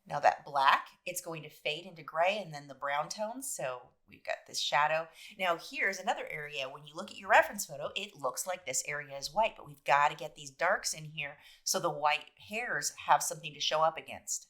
Now that black, it's going to fade into gray and then the brown tones. So we've got this shadow. Now here's another area. When you look at your reference photo, it looks like this area is white, but we've got to get these darks in here so the white hairs have something to show up against.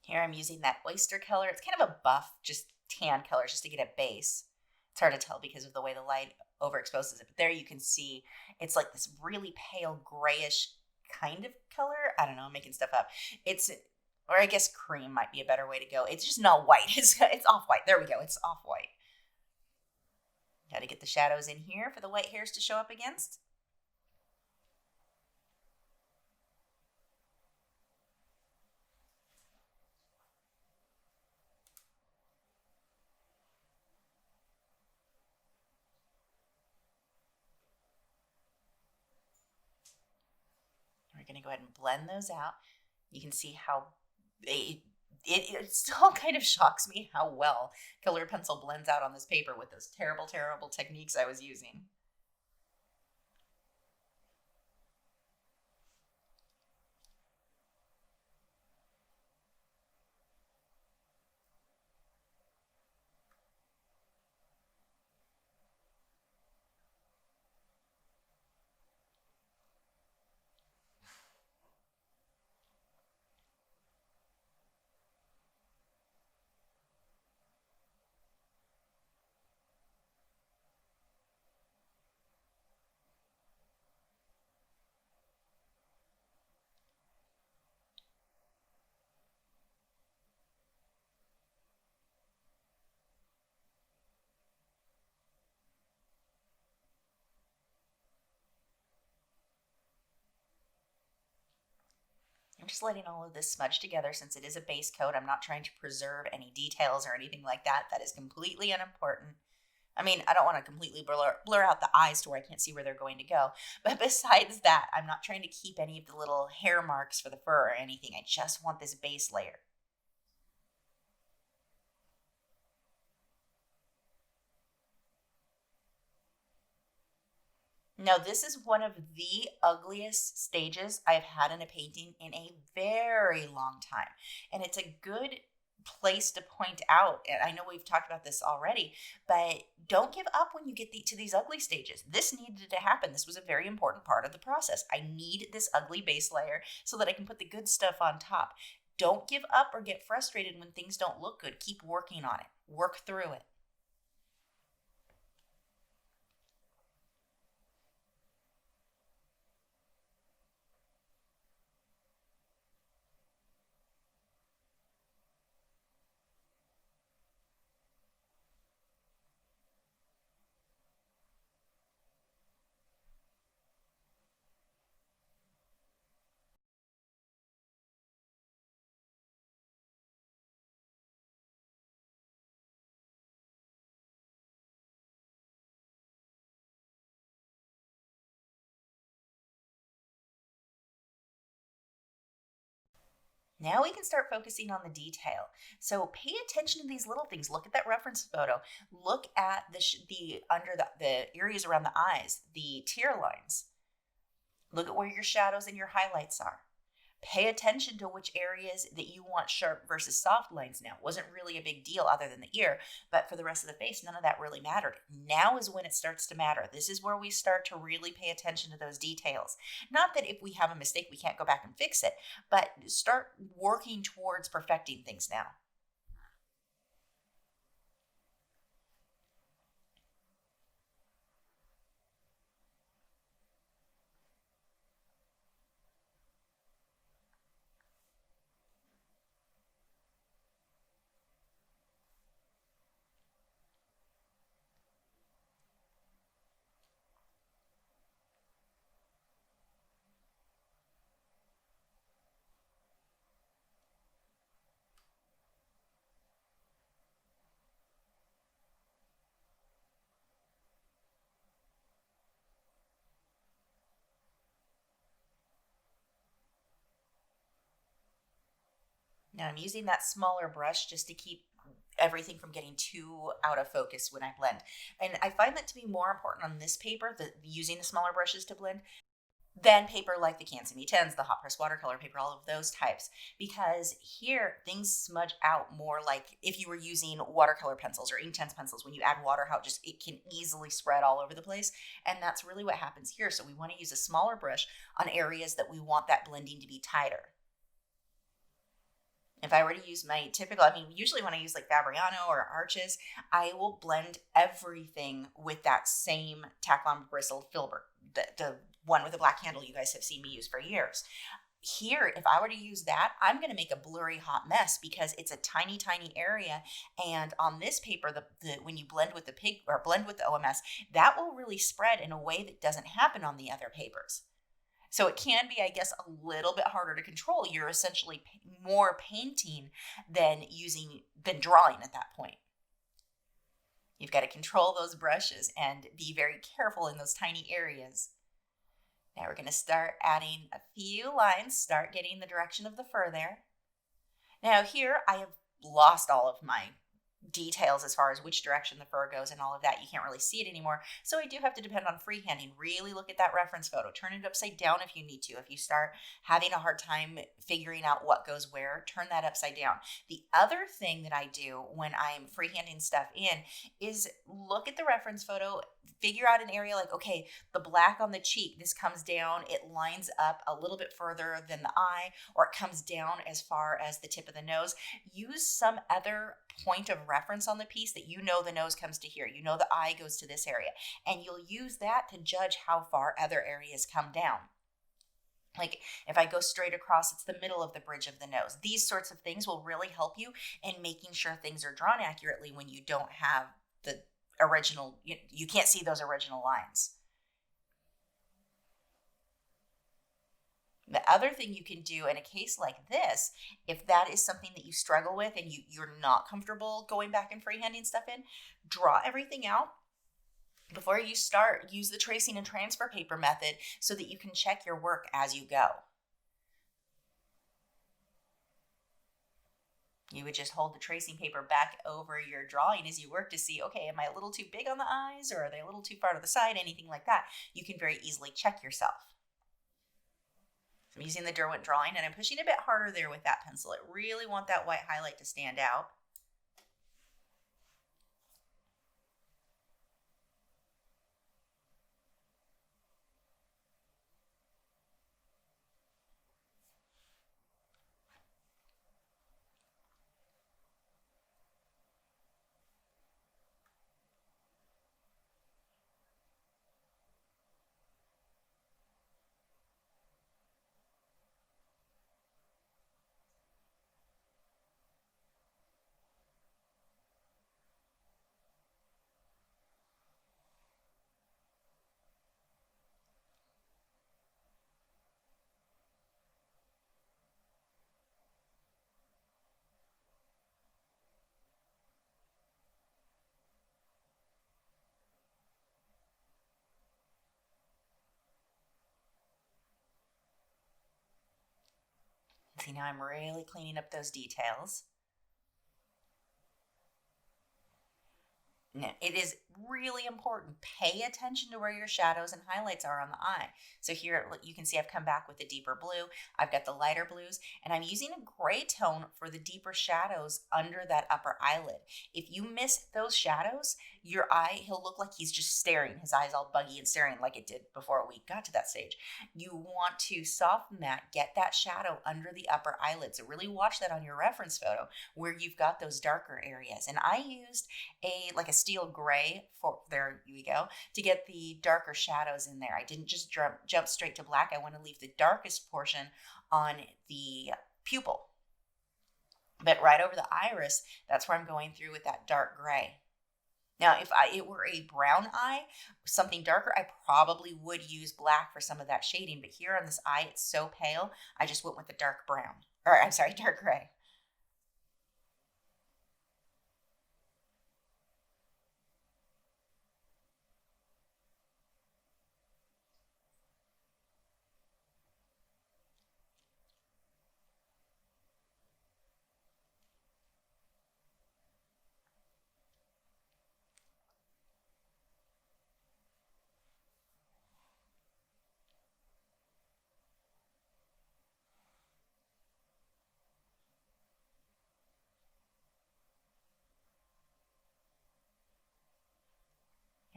Here I'm using that oyster color. It's kind of a buff, just tan color, just to get a base. It's hard to tell because of the way the light overexposes it. But there you can see it's like this really pale grayish kind of color. I don't know, I'm making stuff up. It's, or I guess cream might be a better way to go. It's just not white. It's off-white. There we go. It's off-white. Got to get the shadows in here for the white hairs to show up against. We're going to go ahead and blend those out. You can see how it still kind of shocks me how well colored pencil blends out on this paper with those terrible, terrible techniques I was using. I'm just letting all of this smudge together since it is a base coat. I'm not trying to preserve any details or anything like that. That is completely unimportant. I mean, I don't want to completely blur out the eyes to where I can't see where they're going to go. But besides that, I'm not trying to keep any of the little hair marks for the fur or anything. I just want this base layer. Now, this is one of the ugliest stages I've had in a painting in a very long time. And it's a good place to point out. And I know we've talked about this already, but don't give up when you get to these ugly stages. This needed to happen. This was a very important part of the process. I need this ugly base layer so that I can put the good stuff on top. Don't give up or get frustrated when things don't look good. Keep working on it. Work through it. Now we can start focusing on the detail. So pay attention to these little things. Look at that reference photo. Look at the under the areas around the eyes, the tear lines. Look at where your shadows and your highlights are. Pay attention to which areas that you want sharp versus soft lines now. It wasn't really a big deal other than the ear, but for the rest of the face, none of that really mattered. Now is when it starts to matter. This is where we start to really pay attention to those details. Not that if we have a mistake, we can't go back and fix it, but start working towards perfecting things now. Now I'm using that smaller brush just to keep everything from getting too out of focus when I blend. And I find that to be more important on this paper, using the smaller brushes to blend, than paper like the Canson E10s, the hot press watercolor paper, all of those types. Because here things smudge out more like if you were using watercolor pencils or Inktense pencils. When you add water, how it can easily spread all over the place. And that's really what happens here. So we want to use a smaller brush on areas that we want that blending to be tighter. If I were to use my typical, usually when I use like Fabriano or Arches, I will blend everything with that same Taklon bristle filbert, the one with the black handle you guys have seen me use for years. Here, if I were to use that, I'm going to make a blurry hot mess because it's a tiny, tiny area. And on this paper, when you blend with blend with the OMS, that will really spread in a way that doesn't happen on the other papers. So it can be, I guess, a little bit harder to control. You're essentially more painting than drawing at that point. You've got to control those brushes and be very careful in those tiny areas. Now we're going to start adding a few lines, start getting the direction of the fur there. Now here I have lost all of my details as far as which direction the fur goes and all of that. You can't really see it anymore. So I do have to depend on freehanding. Really look at that reference photo. Turn it upside down if you need to. If you start having a hard time figuring out what goes where, turn that upside down. The other thing that I do when I'm freehanding stuff in is look at the reference photo, figure out an area like, okay, the black on the cheek, this comes down, it lines up a little bit further than the eye, or it comes down as far as the tip of the nose. Use some other point of reference on the piece that you know the nose comes to here, you know the eye goes to this area, and you'll use that to judge how far other areas come down. Like if I go straight across, it's the middle of the bridge of the nose. These sorts of things will really help you in making sure things are drawn accurately when you don't have the original, you can't see those original lines. The other thing you can do in a case like this, if that is something that you struggle with and you're not comfortable going back and freehanding stuff in, draw everything out. Before you start, use the tracing and transfer paper method so that you can check your work as you go. You would just hold the tracing paper back over your drawing as you work to see, okay, am I a little too big on the eyes or are they a little too far to the side? Anything like that. You can very easily check yourself. I'm using the Derwent drawing and I'm pushing a bit harder there with that pencil. I really want that white highlight to stand out. See, now I'm really cleaning up those details. Now, it is really important. Pay attention to where your shadows and highlights are on the eye. So here you can see I've come back with the deeper blue. I've got the lighter blues, and I'm using a gray tone for the deeper shadows under that upper eyelid. If you miss those shadows, your eye, he'll look like he's just staring. His eye's all buggy and staring like it did before we got to that stage. You want to soften that, get that shadow under the upper eyelid. So really watch that on your reference photo where you've got those darker areas. And I used a steel gray for, there you go, to get the darker shadows in there. I didn't just jump straight to black. I want to leave the darkest portion on the pupil. But right over the iris, that's where I'm going through with that dark gray. Now, if it were a brown eye, something darker, I probably would use black for some of that shading. But here on this eye, it's so pale, I just went with the dark brown. Or I'm sorry, dark gray.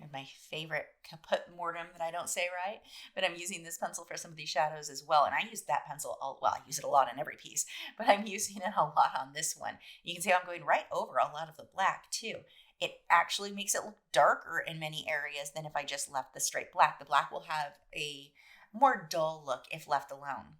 And my favorite kaput mortem that I don't say right, but I'm using this pencil for some of these shadows as well. And I use that pencil, I use it a lot on every piece, but I'm using it a lot on this one. You can see I'm going right over a lot of the black too. It actually makes it look darker in many areas than if I just left the straight black. The black will have a more dull look if left alone.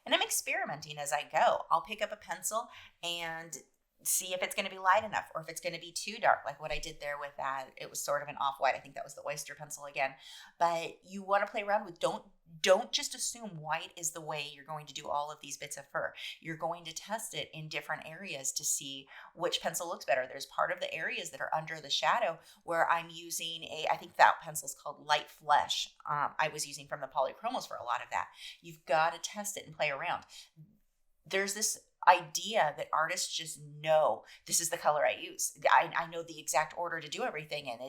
And I'm experimenting as I go. I'll pick up a pencil and see if it's going to be light enough or if it's going to be too dark, like what I did there with that. It was sort of an off-white. I think that was the oyster pencil again. But you want to play around with, don't just assume white is the way you're going to do all of these bits of fur. You're going to test it in different areas to see which pencil looks better. There's part of the areas that are under the shadow where I'm using I think that pencil's called Light Flesh. I was using from the polychromos for a lot of that. You've got to test it and play around. There's this idea that artists just know this is the color I use. I know the exact order to do everything, and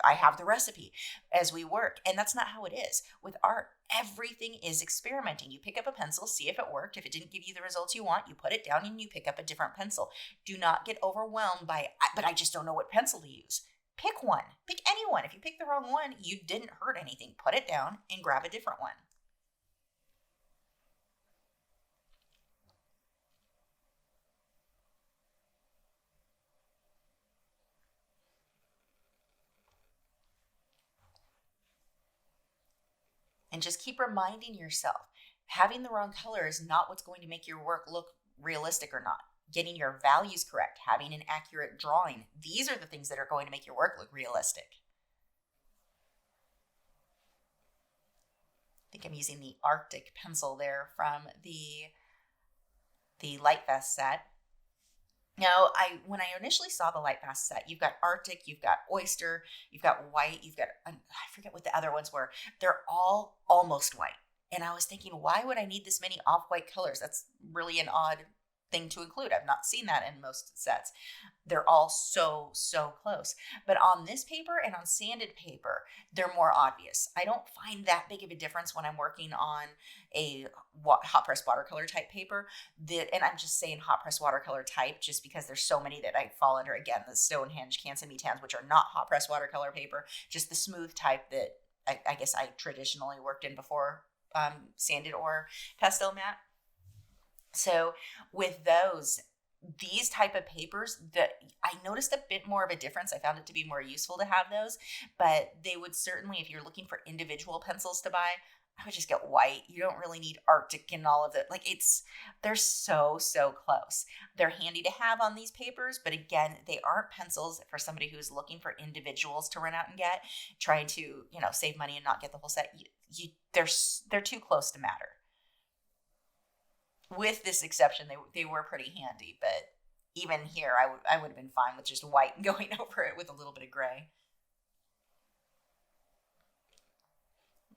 I have the recipe as we work. And that's not how it is. With art, everything is experimenting. You pick up a pencil, see if it worked. If it didn't give you the results you want, you put it down and you pick up a different pencil. Do not get overwhelmed by, but I just don't know what pencil to use. Pick one. Pick any one. If you pick the wrong one, you didn't hurt anything. Put it down and grab a different one. And just keep reminding yourself, having the wrong color is not what's going to make your work look realistic or not. Getting your values correct, having an accurate drawing, these are the things that are going to make your work look realistic. I think I'm using the Arctic pencil there from the Light Vest set. Now, when I initially saw the Light Vest set, you've got Arctic, you've got Oyster, you've got White, you've got, I forget what the other ones were. They're all almost white. And I was thinking, why would I need this many off-white colors? That's really an odd thing to include. I've not seen that in most sets. They're all so close. But on this paper and on sanded paper, they're more obvious. I don't find that big of a difference when I'm working on a hot press watercolor type paper. And I'm just saying hot press watercolor type just because there's so many that I fall under. Again, the Stonehenge Canson-Me-Tans, which are not hot press watercolor paper, just the smooth type that I guess I traditionally worked in before sanded or pastel matte. So with these type of papers, I noticed a bit more of a difference. I found it to be more useful to have those, but they would certainly, if you're looking for individual pencils to buy, I would just get white. You don't really need Arctic and all of it. They're so close. They're handy to have on these papers, but again, they aren't pencils for somebody who's looking for individuals to run out and get, trying to, save money and not get the whole set. They're too close to matter. With this exception, they were pretty handy, but even here, I would have been fine with just white and going over it with a little bit of gray.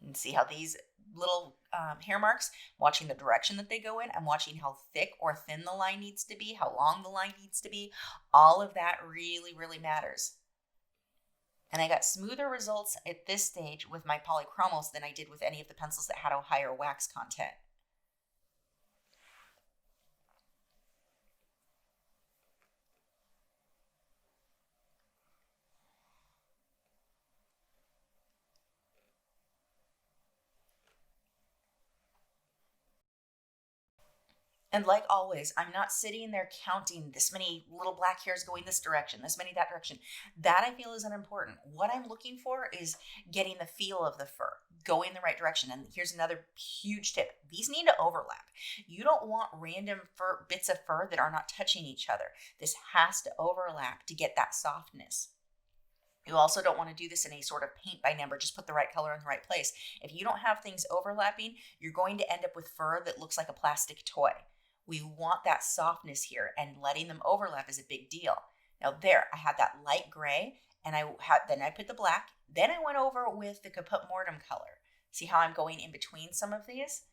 And see how these little hair marks, I'm watching the direction that they go in. I'm watching how thick or thin the line needs to be, how long the line needs to be. All of that really, really matters. And I got smoother results at this stage with my polychromos than I did with any of the pencils that had a higher wax content. And like always, I'm not sitting there counting this many little black hairs going this direction, this many that direction. That I feel is unimportant. What I'm looking for is getting the feel of the fur, going the right direction. And here's another huge tip. These need to overlap. You don't want random bits of fur that are not touching each other. This has to overlap to get that softness. You also don't want to do this in a sort of paint by number, just put the right color in the right place. If you don't have things overlapping, you're going to end up with fur that looks like a plastic toy. We want that softness here, and letting them overlap is a big deal. Now there, I had that light gray, and then I put the black. Then I went over with the Caput Mortem color. See how I'm going in between some of these?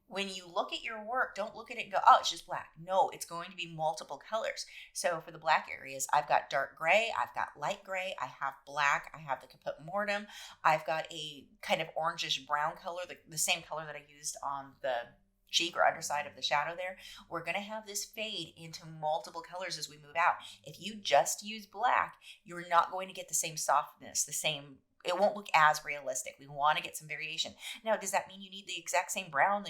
When you look at your work, don't look at it and go, oh, it's just black. No, it's going to be multiple colors. So for the black areas, I've got dark gray, I've got light gray, I have black, I have the Caput Mortem, I've got a kind of orangish brown color, the same color that I used on the cheek or underside of the shadow there. We're going to have this fade into multiple colors as we move out. If you just use black, you're not going to get the same softness, it won't look as realistic. We want to get some variation. Now, does that mean you need the exact same brown,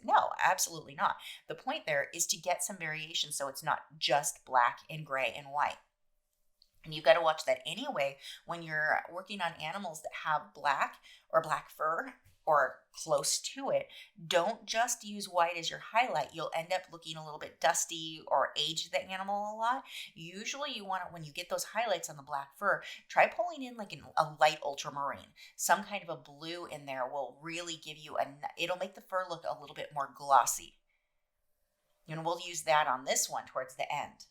No, absolutely not. The point there is to get some variation so it's not just black and gray and white. And you've got to watch that anyway when you're working on animals that have black or black fur or close to it. Don't just use white as your highlight. You'll end up looking a little bit dusty or age the animal a lot. Usually you want it when you get those highlights on the black fur, try pulling in like a light ultramarine. Some kind of a blue in there will really give you it'll make the fur look a little bit more glossy. And we'll use that on this one towards the end.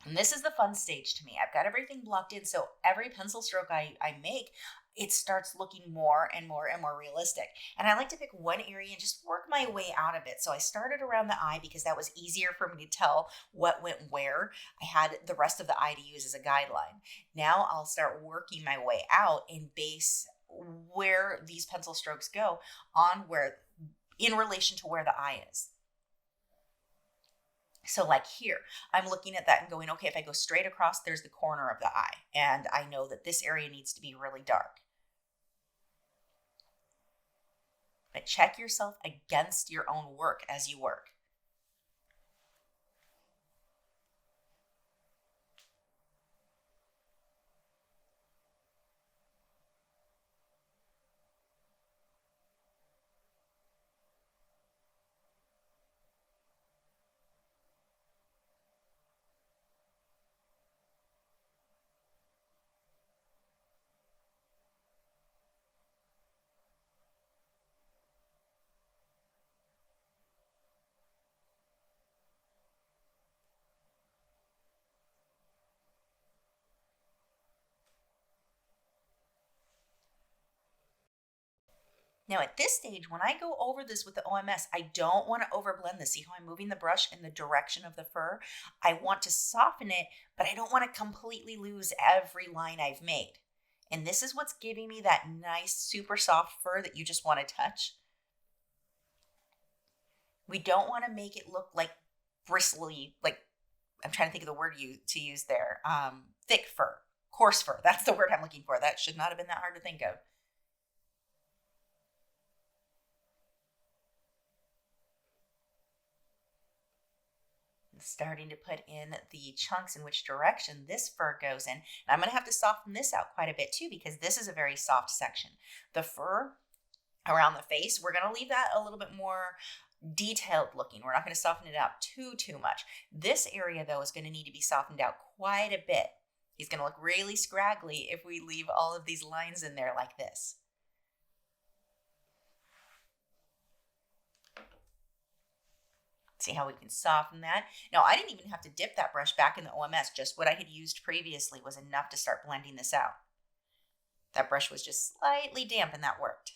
And this is the fun stage to me. I've got everything blocked in, so every pencil stroke I make, it starts looking more and more and more realistic. And I like to pick one area and just work my way out of it. So I started around the eye because that was easier for me to tell what went where. I had the rest of the eye to use as a guideline. Now I'll start working my way out and base where these pencil strokes go on in relation to where the eye is. So like here, I'm looking at that and going, okay, if I go straight across, there's the corner of the eye. And I know that this area needs to be really dark. But check yourself against your own work as you work. Now at this stage, when I go over this with the OMS, I don't want to overblend this. See how I'm moving the brush in the direction of the fur? I want to soften it, but I don't want to completely lose every line I've made. And this is what's giving me that nice, super soft fur that you just want to touch. We don't want to make it look like bristly, like, I'm trying to think of the word to use there. Thick fur, coarse fur. That's the word I'm looking for. That should not have been that hard to think of. Starting to put in the chunks in which direction this fur goes in. And I'm going to have to soften this out quite a bit too, because this is a very soft section. The fur around the face, we're going to leave that a little bit more detailed looking. We're not going to soften it out too much. This area though is going to need to be softened out quite a bit. He's going to look really scraggly if we leave all of these lines in there like this. See how we can soften that? Now, I didn't even have to dip that brush back in the OMS. Just what I had used previously was enough to start blending this out. That brush was just slightly damp and that worked.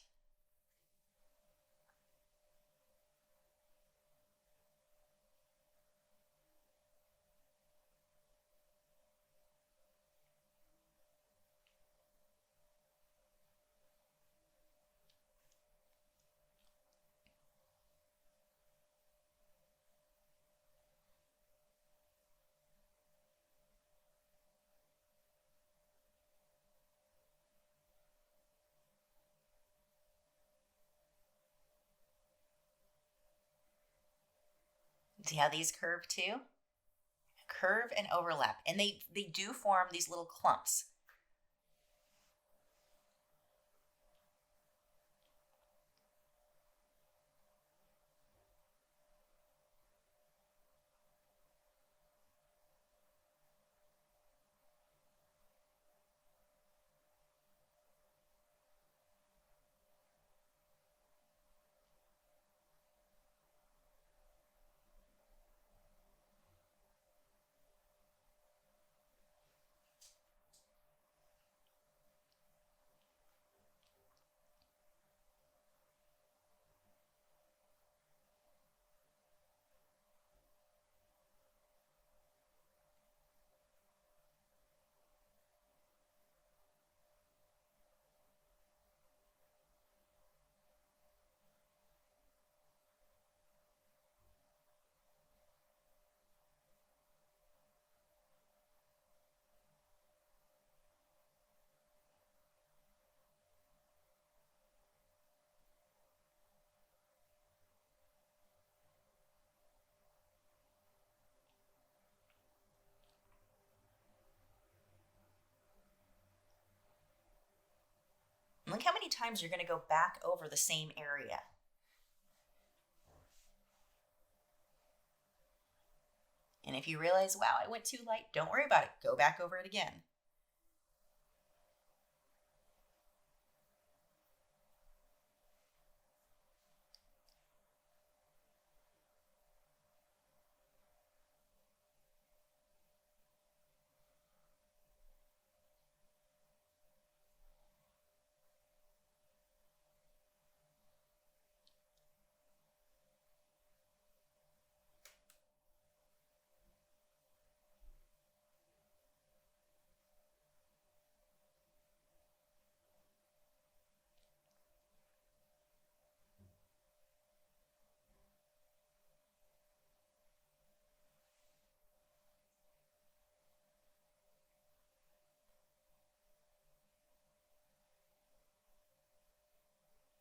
See how these curve too? Curve and overlap. And they do form these little clumps. Look how many times you're going to go back over the same area. And if you realize, wow, I went too light, don't worry about it. Go back over it again.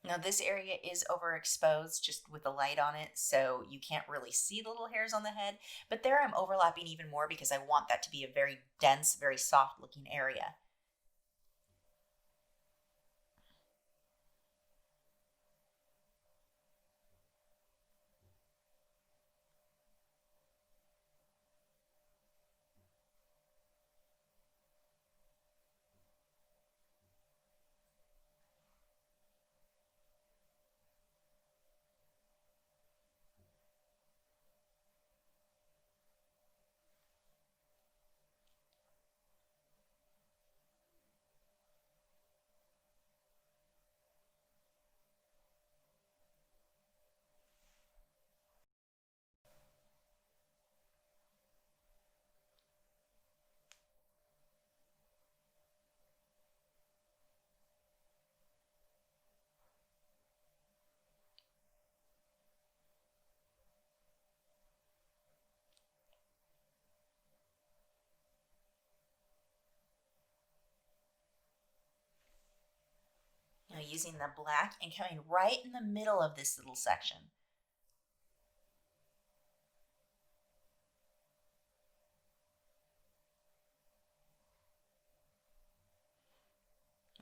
Now this area is overexposed just with the light on it, so you can't really see the little hairs on the head, but there I'm overlapping even more because I want that to be a very dense, very soft looking area. Now using the black and coming right in the middle of this little section.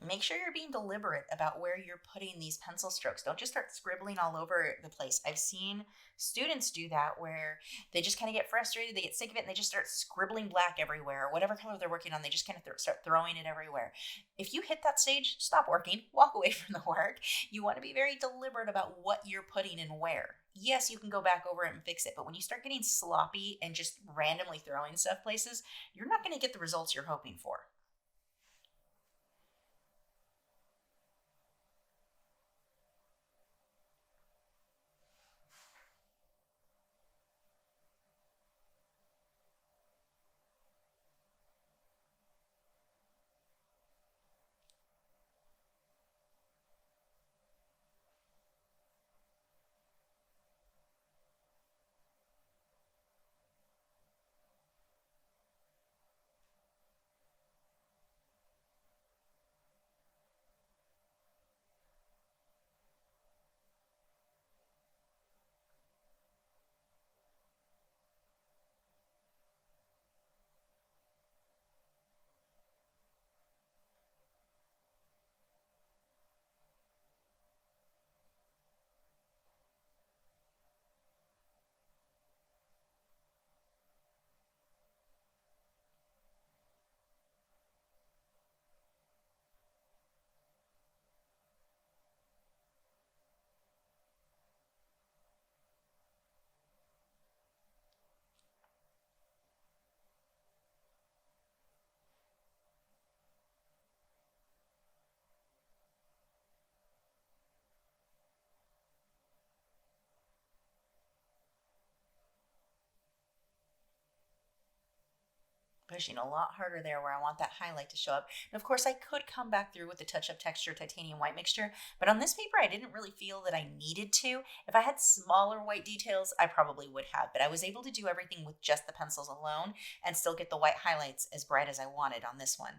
Make sure you're being deliberate about where you're putting these pencil strokes. Don't just start scribbling all over the place. I've seen students do that where they just kind of get frustrated, they get sick of it, and they just start scribbling black everywhere. Whatever color they're working on, they just kind of start throwing it everywhere. If you hit that stage, stop working, walk away from the work. You want to be very deliberate about what you're putting and where. Yes, you can go back over it and fix it, but when you start getting sloppy and just randomly throwing stuff places, you're not going to get the results you're hoping for. Pushing a lot harder there where I want that highlight to show up. And of course, I could come back through with the touch-up texture titanium white mixture, but on this paper, I didn't really feel that I needed to. If I had smaller white details, I probably would have, but I was able to do everything with just the pencils alone and still get the white highlights as bright as I wanted on this one.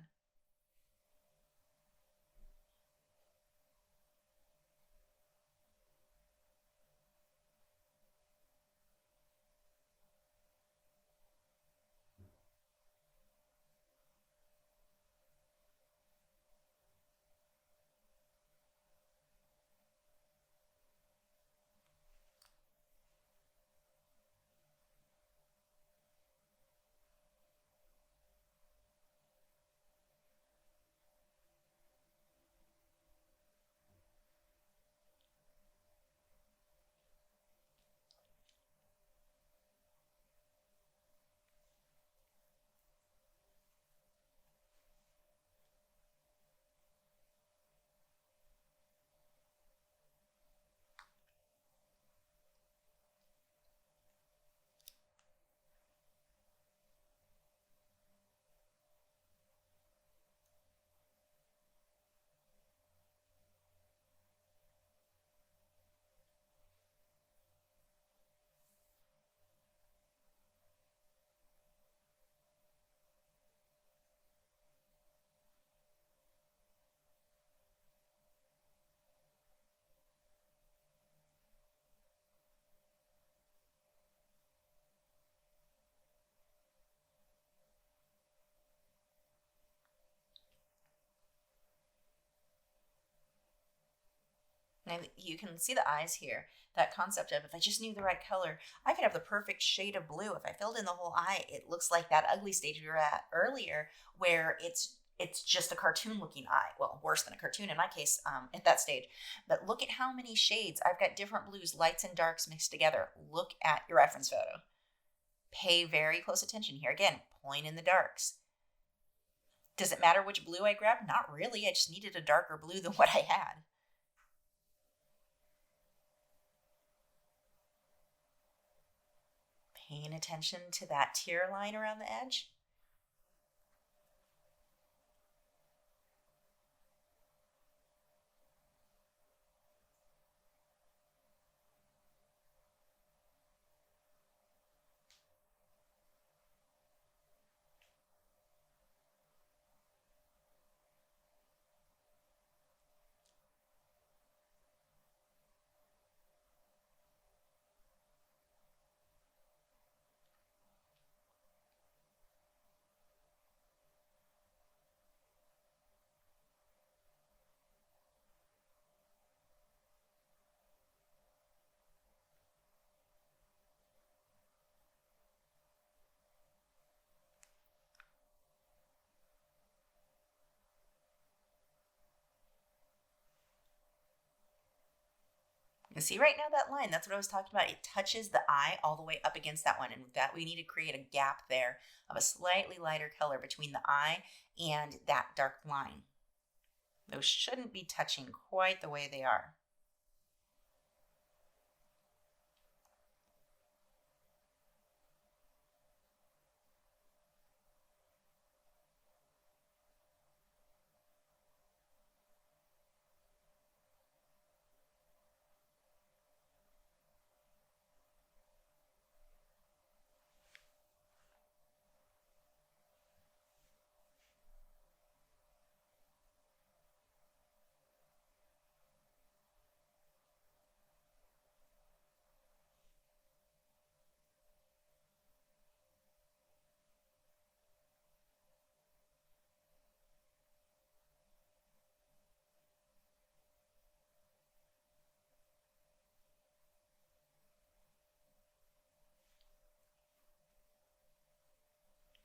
Now you can see the eyes here. That concept of if I just knew the right color, I could have the perfect shade of blue. If I filled in the whole eye, it looks like that ugly stage we were at earlier, where it's just a cartoon looking eye. Well, worse than a cartoon in my case at that stage. But look at how many shades. I've got different blues, lights and darks mixed together. Look at your reference photo. Pay very close attention here. Again, point in the darks. Does it matter which blue I grabbed? Not really. I just needed a darker blue than what I had. Paying attention to that tear line around the edge. You see right now that line, that's what I was talking about. It touches the eye all the way up against that one. And with that, we need to create a gap there of a slightly lighter color between the eye and that dark line. Those shouldn't be touching quite the way they are.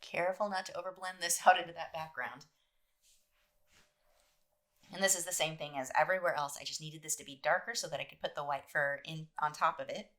Careful not to overblend this out into that background. And this is the same thing as everywhere else. I just needed this to be darker so that I could put the white fur in on top of it.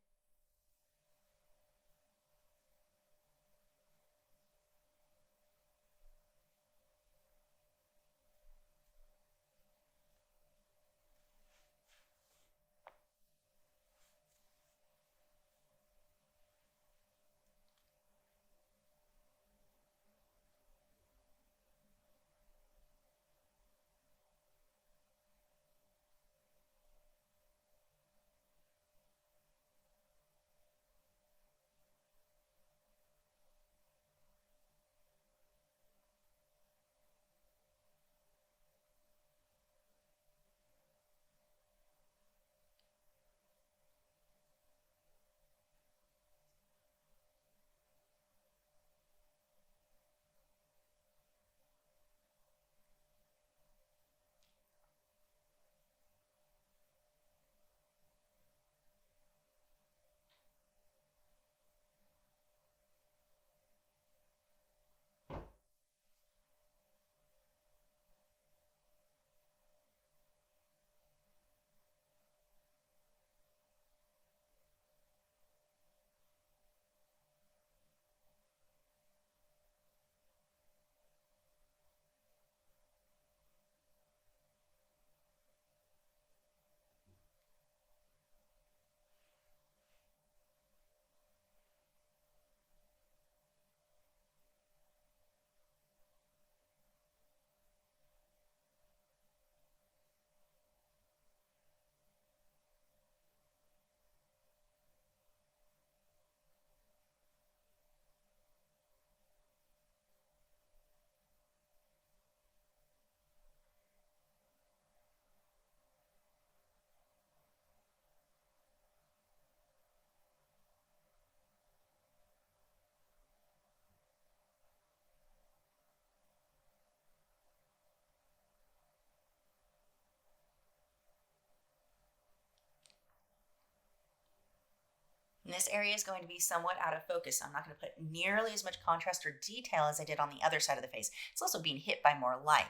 This area is going to be somewhat out of focus. So I'm not going to put nearly as much contrast or detail as I did on the other side of the face. It's also being hit by more light.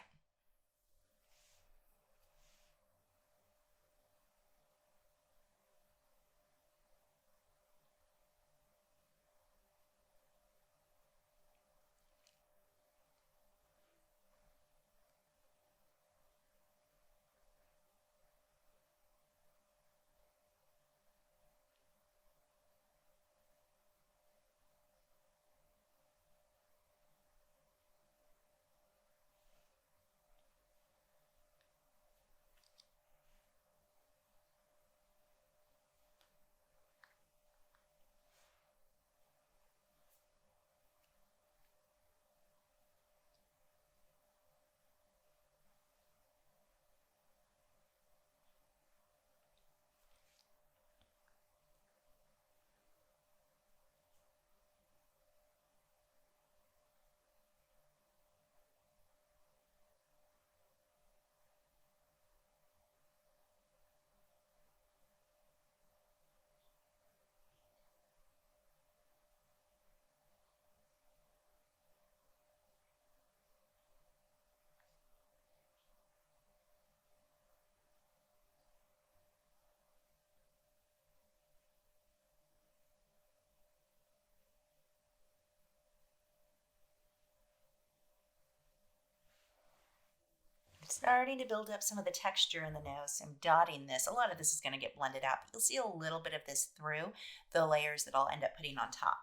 Starting to build up some of the texture in the nose. I'm dotting this. A lot of this is going to get blended out, but you'll see a little bit of this through the layers that I'll end up putting on top.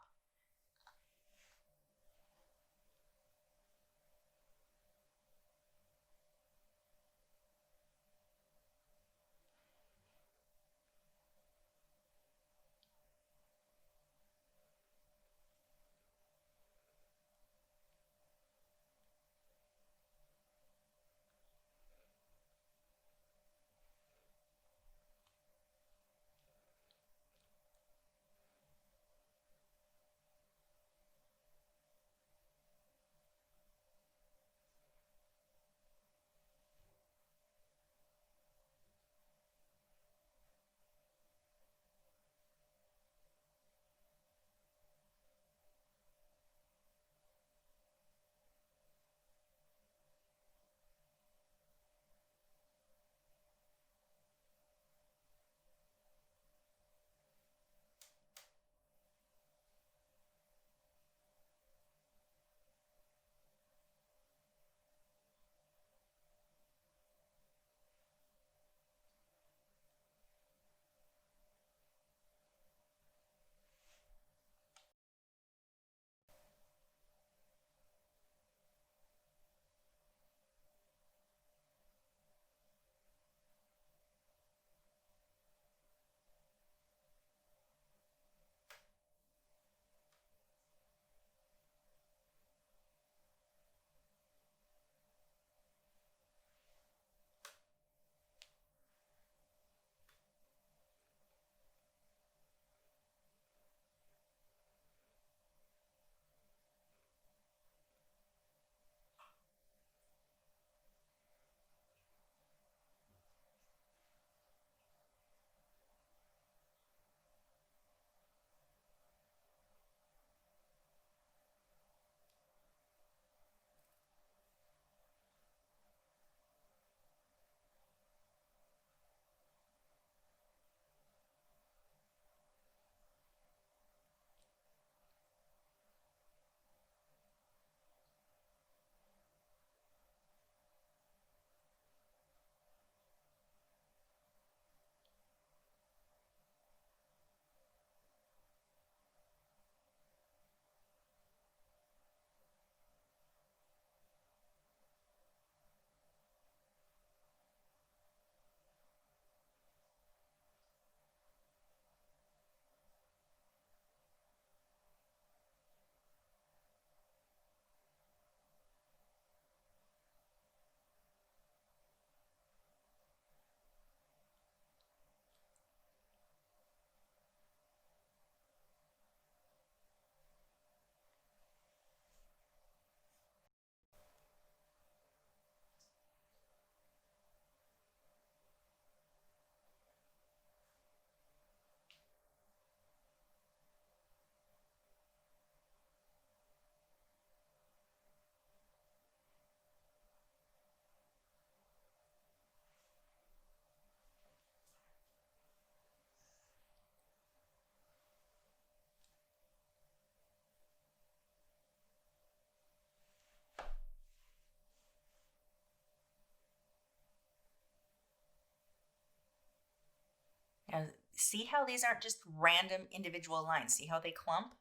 Now, see how these aren't just random individual lines. See how they clump?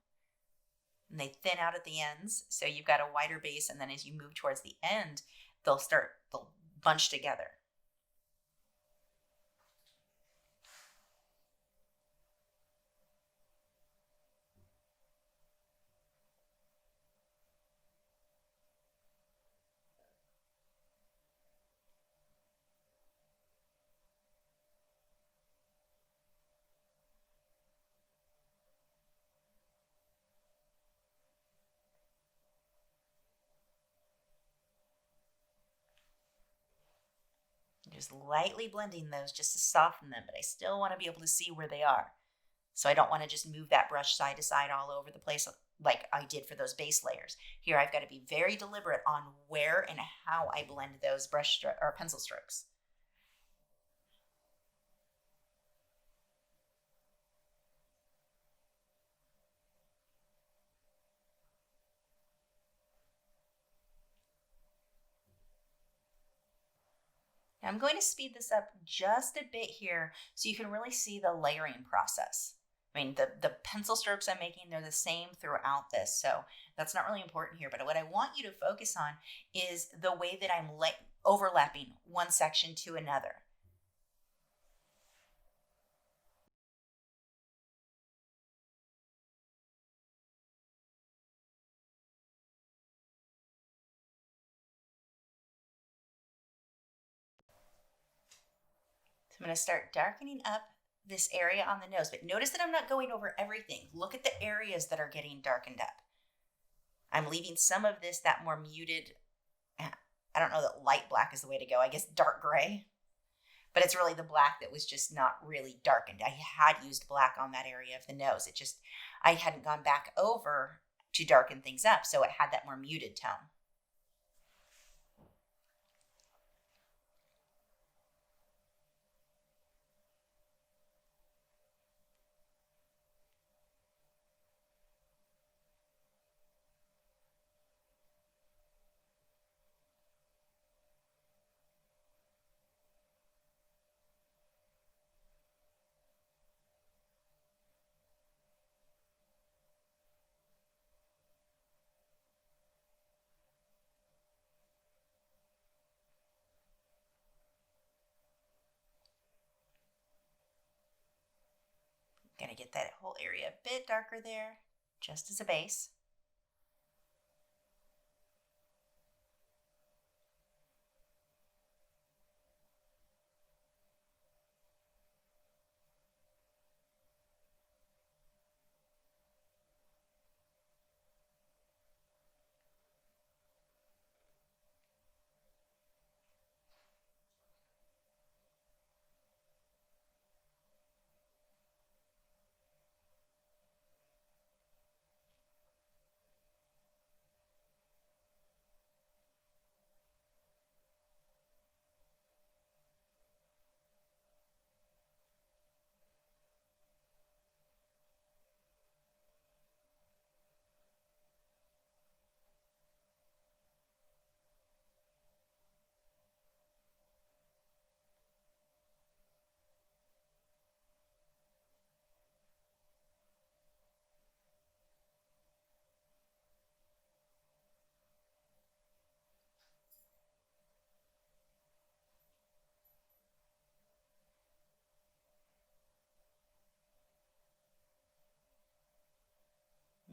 And they thin out at the ends. So you've got a wider base, and then as you move towards the end, they'll bunch together. Just lightly blending those just to soften them, but I still want to be able to see where they are. So I don't want to just move that brush side to side all over the place like I did for those base layers. Here I've got to be very deliberate on where and how I blend those or pencil strokes. Now I'm going to speed this up just a bit here so you can really see the layering process. I mean, the pencil strokes I'm making, they're the same throughout this, so that's not really important here. But what I want you to focus on is the way that I'm overlapping one section to another. I'm going to start darkening up this area on the nose, but notice that I'm not going over everything. Look at the areas that are getting darkened up. I'm leaving some of this, that more muted, I don't know that light black is the way to go, I guess dark gray, but it's really the black that was just not really darkened. I had used black on that area of the nose. I hadn't gone back over to darken things up, so it had that more muted tone. Gonna get that whole area a bit darker there, just as a base.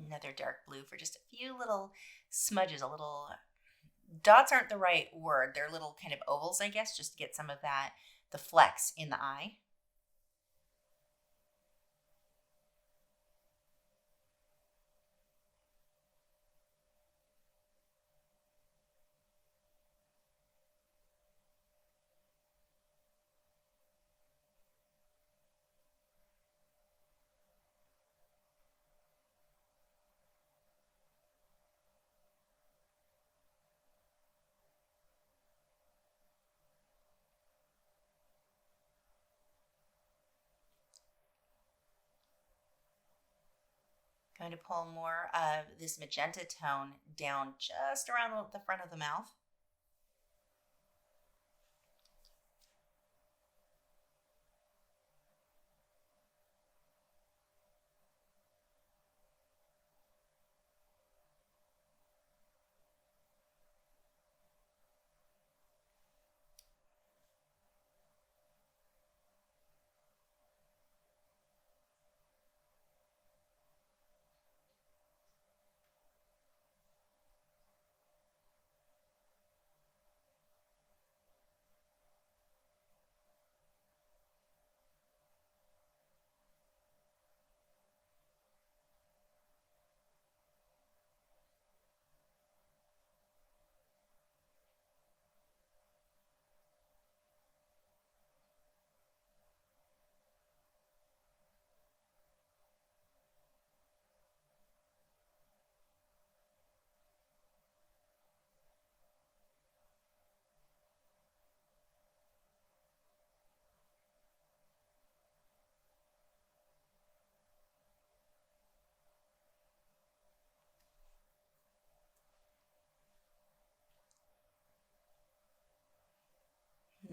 Another dark blue for just a few little smudges, a little dots aren't the right word. They're little kind of ovals, I guess, just to get some of that, the flecks in the eye. Going to pull more of this magenta tone down just around the front of the mouth.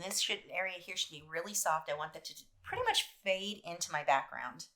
this area here should be really soft. I want that to pretty much fade into my background.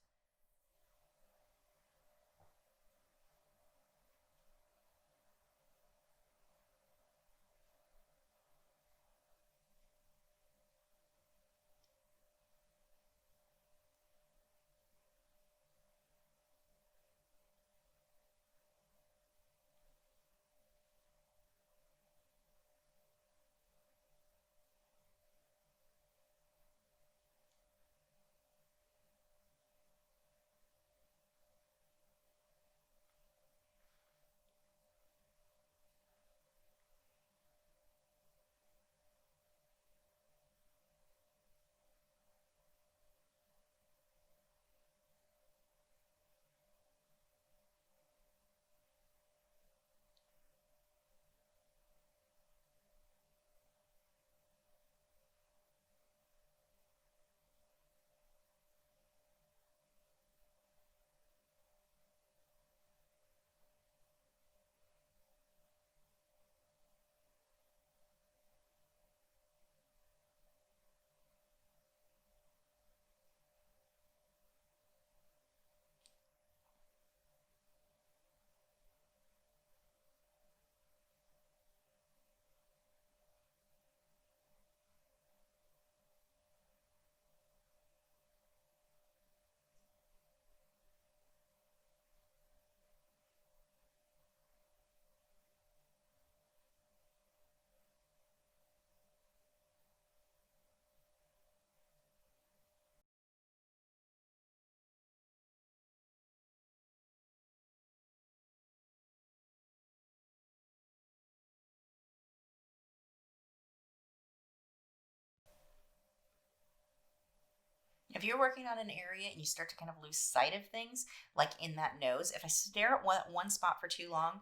If you're working on an area and you start to kind of lose sight of things, like in that nose, if I stare at one spot for too long,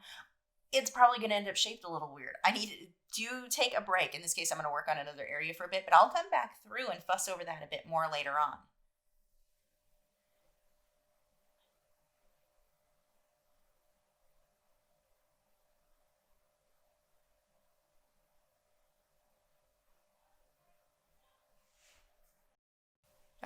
it's probably going to end up shaped a little weird. I need to take a break. In this case, I'm going to work on another area for a bit, but I'll come back through and fuss over that a bit more later on.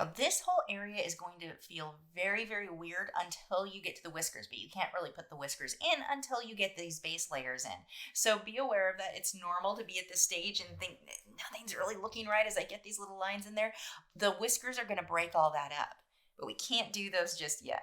Now, this whole area is going to feel very, very weird until you get to the whiskers, but you can't really put the whiskers in until you get these base layers in. So be aware of that. It's normal to be at this stage and think nothing's really looking right as I get these little lines in there. The whiskers are going to break all that up, but we can't do those just yet.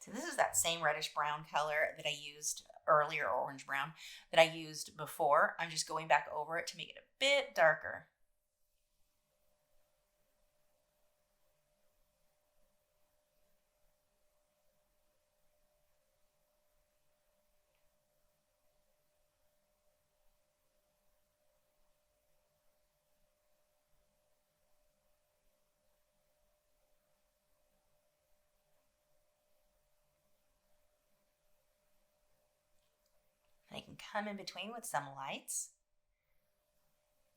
So this is that same reddish brown color that I used earlier, orange brown, that I used before. I'm just going back over it to make it a bit darker. I can come in between with some lights.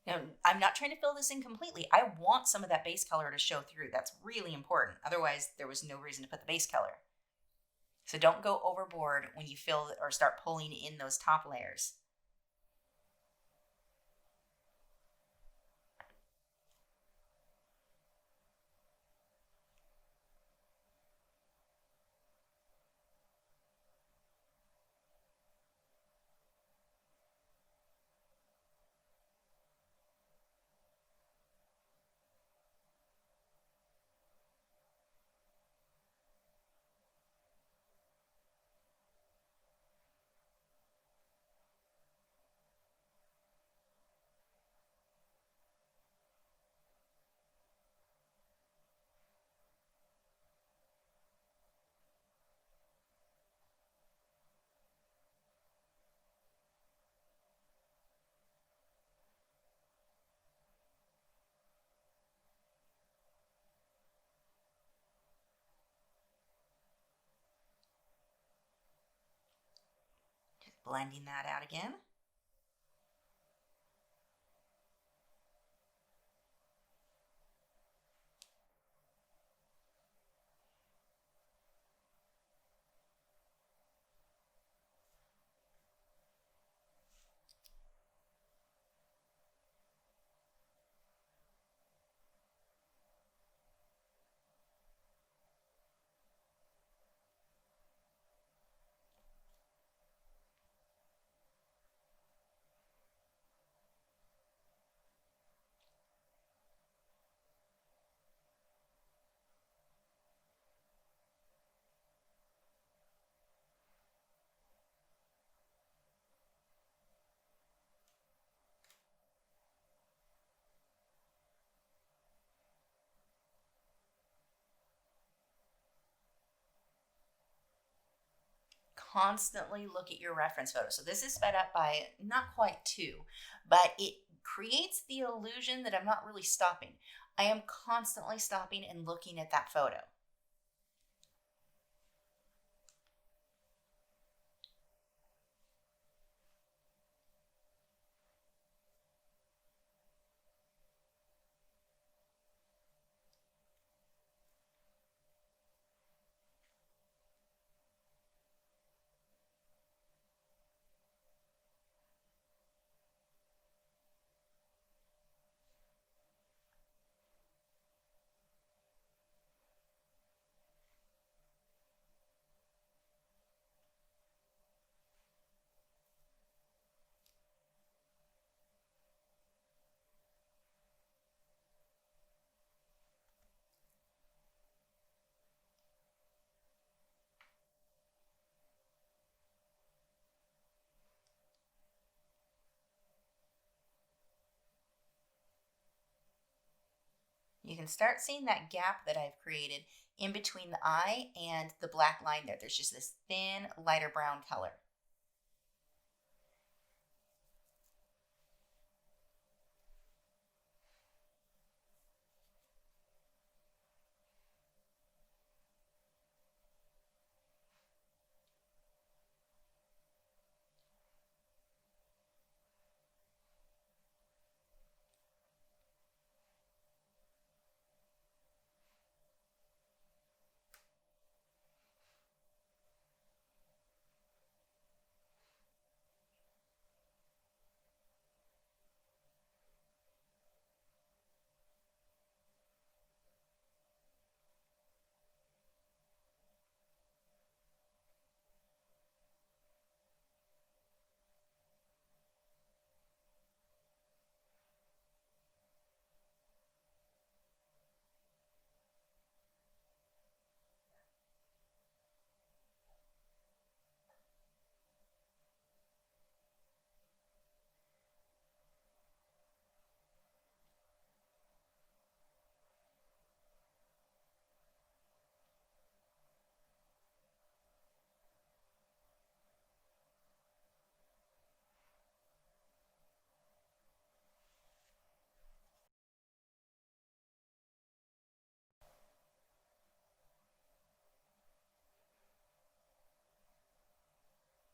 Now, I'm not trying to fill this in completely. I want some of that base color to show through. That's really important. Otherwise, there was no reason to put the base color. So don't go overboard when you fill or start pulling in those top layers. Blending that out again. Constantly look at your reference photo. So this is sped up by not quite 2, but it creates the illusion that I'm not really stopping. I am constantly stopping and looking at that photo. You can start seeing that gap that I've created in between the eye and the black line there. There's just this thin, lighter brown color.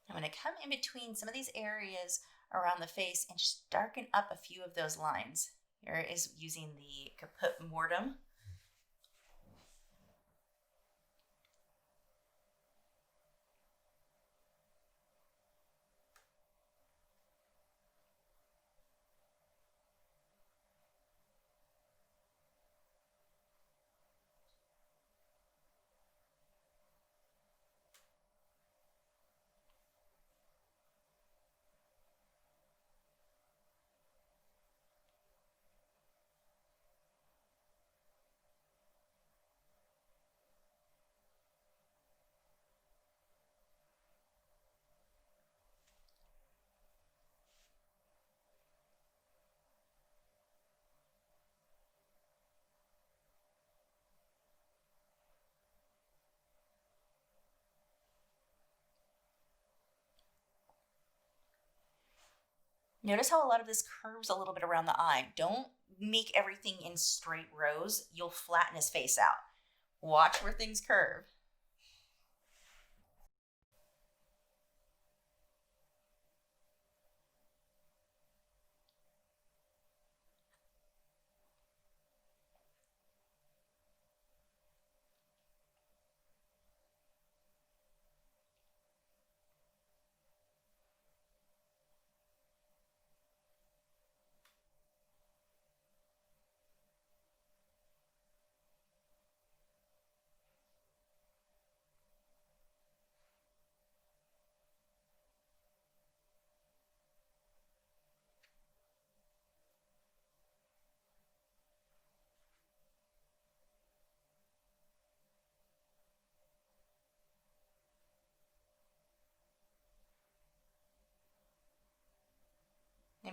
I'm going to come in between some of these areas around the face and just darken up a few of those lines. Here is using the Caput Mortem. Notice how a lot of this curves a little bit around the eye. Don't make everything in straight rows. You'll flatten his face out. Watch where things curve.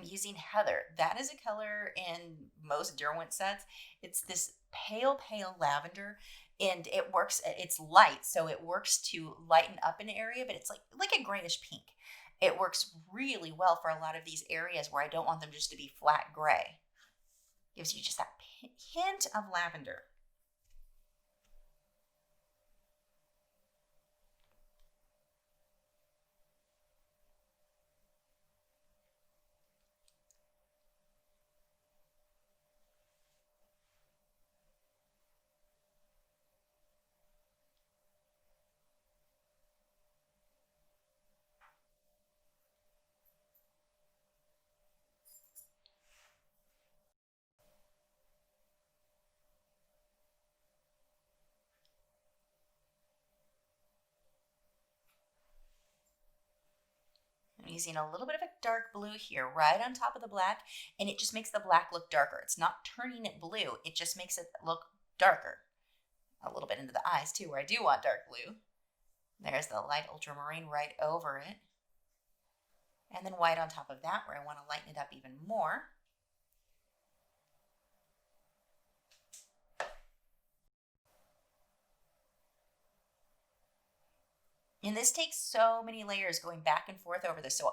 I'm using Heather. That is a color in most Derwent sets. It's this pale, pale lavender, and it works. It's light, so it works to lighten up an area, but it's like a grayish pink. It works really well for a lot of these areas where I don't want them just to be flat gray. Gives you just that hint of lavender. I'm using a little bit of a dark blue here right on top of the black, and it just makes the black look darker. It's not turning it blue, it just makes it look darker. A little bit into the eyes too, where I do want dark blue. There's the light ultramarine right over it. And then white on top of that, where I want to lighten it up even more. And this takes so many layers going back and forth over this. So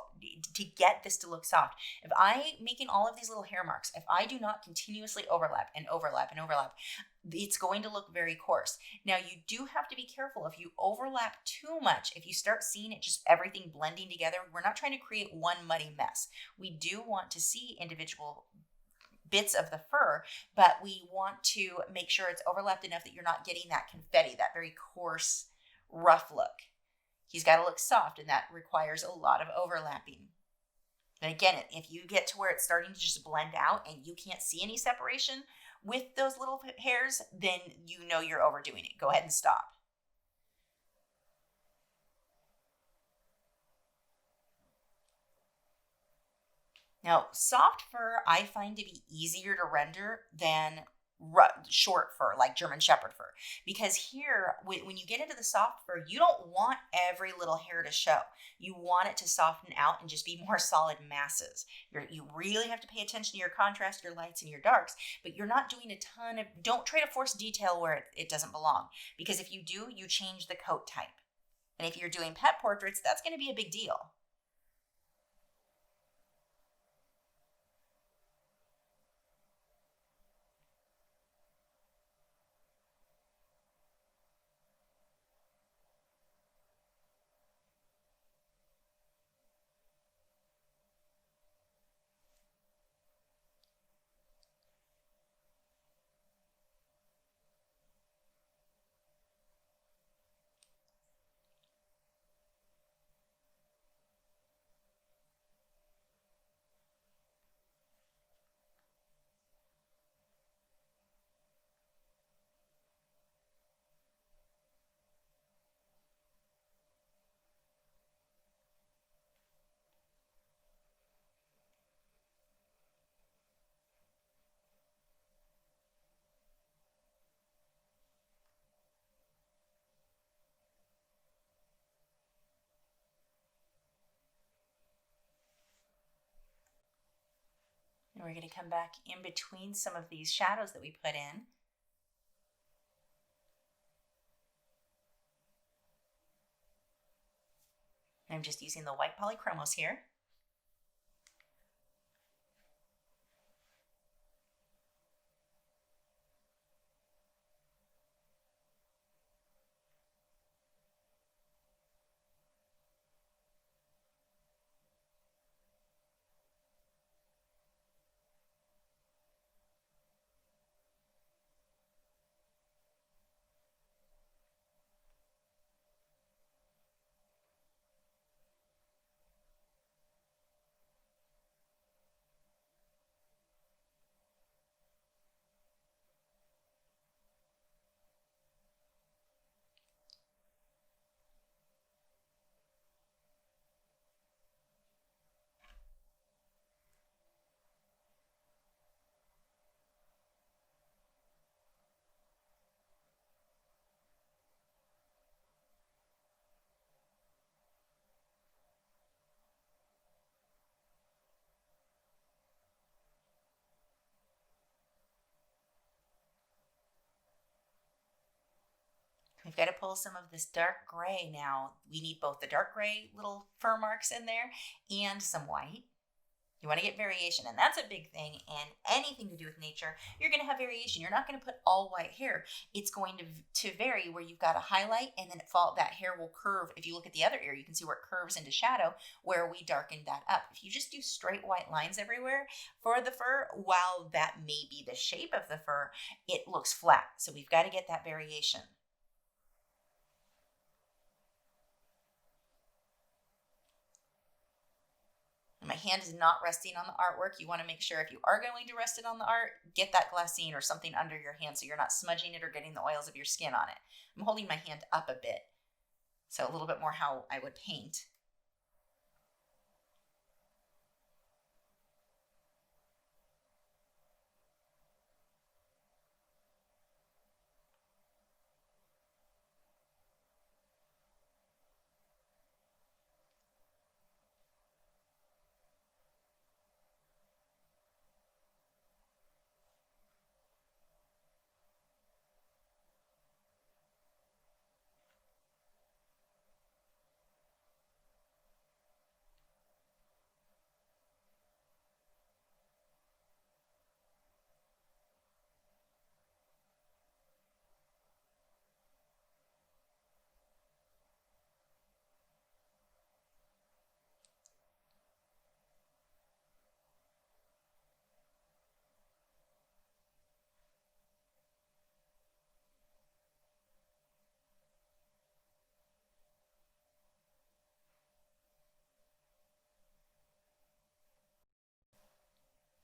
to get this to look soft, if I making all of these little hair marks, if I do not continuously overlap and overlap and overlap, it's going to look very coarse. Now you do have to be careful if you overlap too much. If you start seeing it just everything blending together, we're not trying to create one muddy mess. We do want to see individual bits of the fur, but we want to make sure it's overlapped enough that you're not getting that confetti, that very coarse, rough look. He's got to look soft, and that requires a lot of overlapping. And again, if you get to where it's starting to just blend out and you can't see any separation with those little hairs, then you know you're overdoing it. Go ahead and stop. Now, soft fur I find to be easier to render than short fur, like German Shepherd fur. Because here, when you get into the soft fur, you don't want every little hair to show. You want it to soften out and just be more solid masses. You really have to pay attention to your contrast, your lights, and your darks, but you're not doing a ton of, don't try to force detail where it doesn't belong. Because if you do, you change the coat type. And if you're doing pet portraits, that's going to be a big deal. And we're going to come back in between some of these shadows that we put in. I'm just using the white polychromos here. We've got to pull some of this dark gray now. We need both the dark gray little fur marks in there and some white. You want to get variation, and that's a big thing in anything to do with nature. You're going to have variation. You're not going to put all white hair. It's going to vary where you've got a highlight, and then that hair will curve. If you look at the other ear, you can see where it curves into shadow, where we darkened that up. If you just do straight white lines everywhere for the fur, while that may be the shape of the fur, it looks flat. So we've got to get that variation. My hand is not resting on the artwork. You want to make sure if you are going to rest it on the art, get that glassine or something under your hand so you're not smudging it or getting the oils of your skin on it. I'm holding my hand up a bit, so a little bit more how I would paint.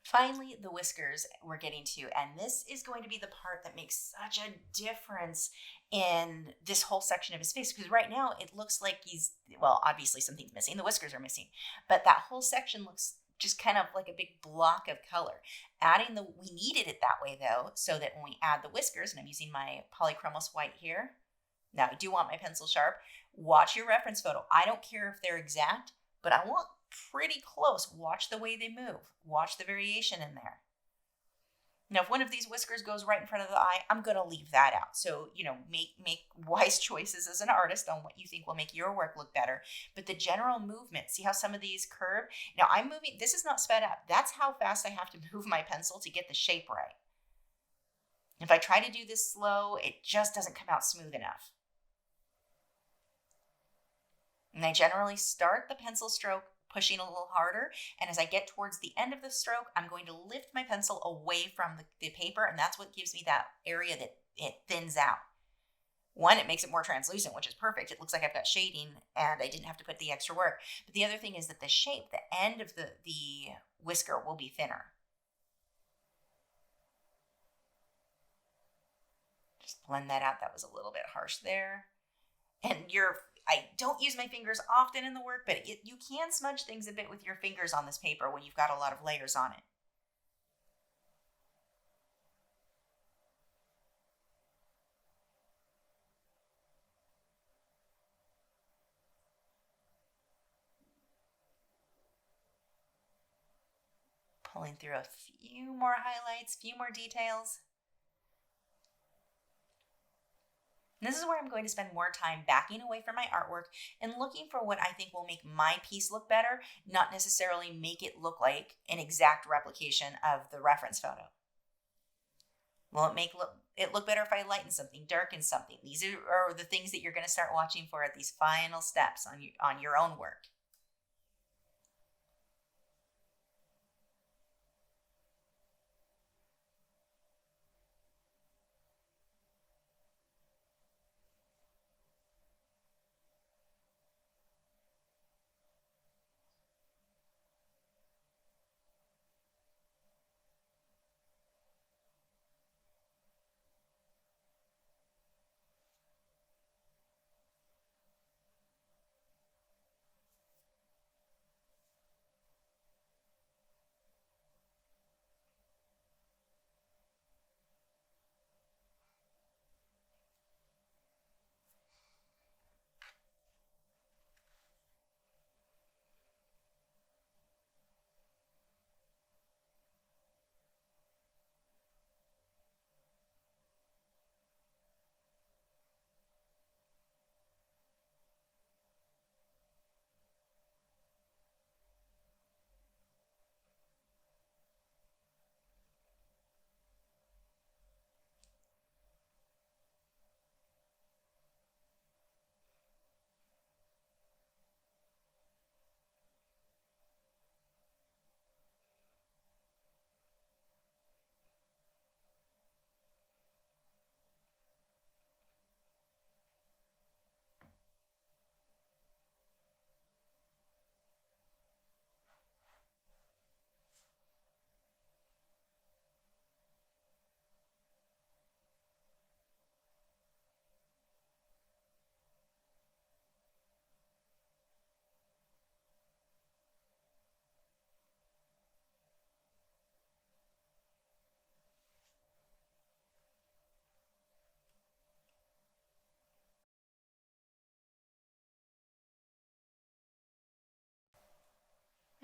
Finally, the whiskers we're getting to, and this is going to be the part that makes such a difference in this whole section of his face, because right now it looks like well, obviously something's missing. The whiskers are missing, but that whole section looks just kind of like a big block of color. We needed it that way though, so that when we add the whiskers, and I'm using my polychromos white here. Now I do want my pencil sharp. Watch your reference photo. I don't care if they're exact, but I want pretty close. Watch the way they move. Watch the variation in there. Now, if one of these whiskers goes right in front of the eye, I'm going to leave that out. So, make wise choices as an artist on what you think will make your work look better. But the general movement, see how some of these curve? Now, I'm moving, this is not sped up. That's how fast I have to move my pencil to get the shape right. If I try to do this slow, it just doesn't come out smooth enough. And I generally start the pencil stroke pushing a little harder, and as I get towards the end of the stroke, I'm going to lift my pencil away from the paper, and that's what gives me that area that it thins out. One, it makes it more translucent, which is perfect. It looks like I've got shading, and I didn't have to put the extra work. But the other thing is that the shape, the end of the whisker will be thinner. Just blend that out. That was a little bit harsh there. And I don't use my fingers often in the work, but you can smudge things a bit with your fingers on this paper when you've got a lot of layers on it. Pulling through a few more highlights, few more details. And this is where I'm going to spend more time backing away from my artwork and looking for what I think will make my piece look better, not necessarily make it look like an exact replication of the reference photo. Will it make it look better if I lighten something, darken something? These are the things that you're going to start watching for at these final steps on your own work.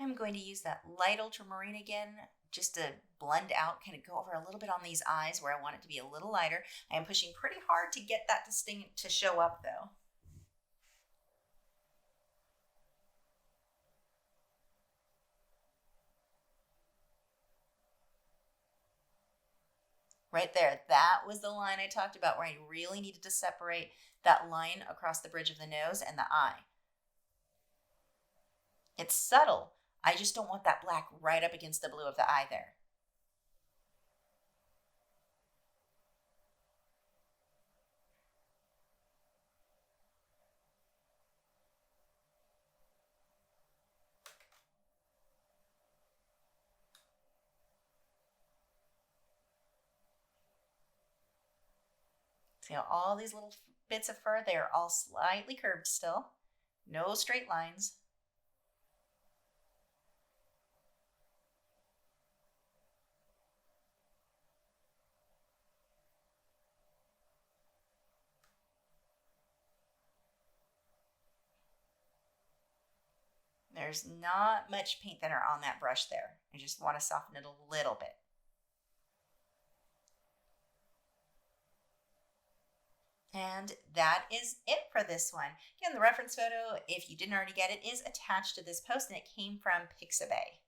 I'm going to use that light ultramarine again, just to blend out, kind of go over a little bit on these eyes where I want it to be a little lighter. I am pushing pretty hard to get that distinct to show up though. Right there, that was the line I talked about where I really needed to separate that line across the bridge of the nose and the eye. It's subtle. I just don't want that black right up against the blue of the eye there. See how all these little bits of fur, they are all slightly curved still. No straight lines. There's not much paint thinner on that brush there. I just want to soften it a little bit. And that is it for this one. Again, the reference photo, if you didn't already get it, is attached to this post and it came from Pixabay.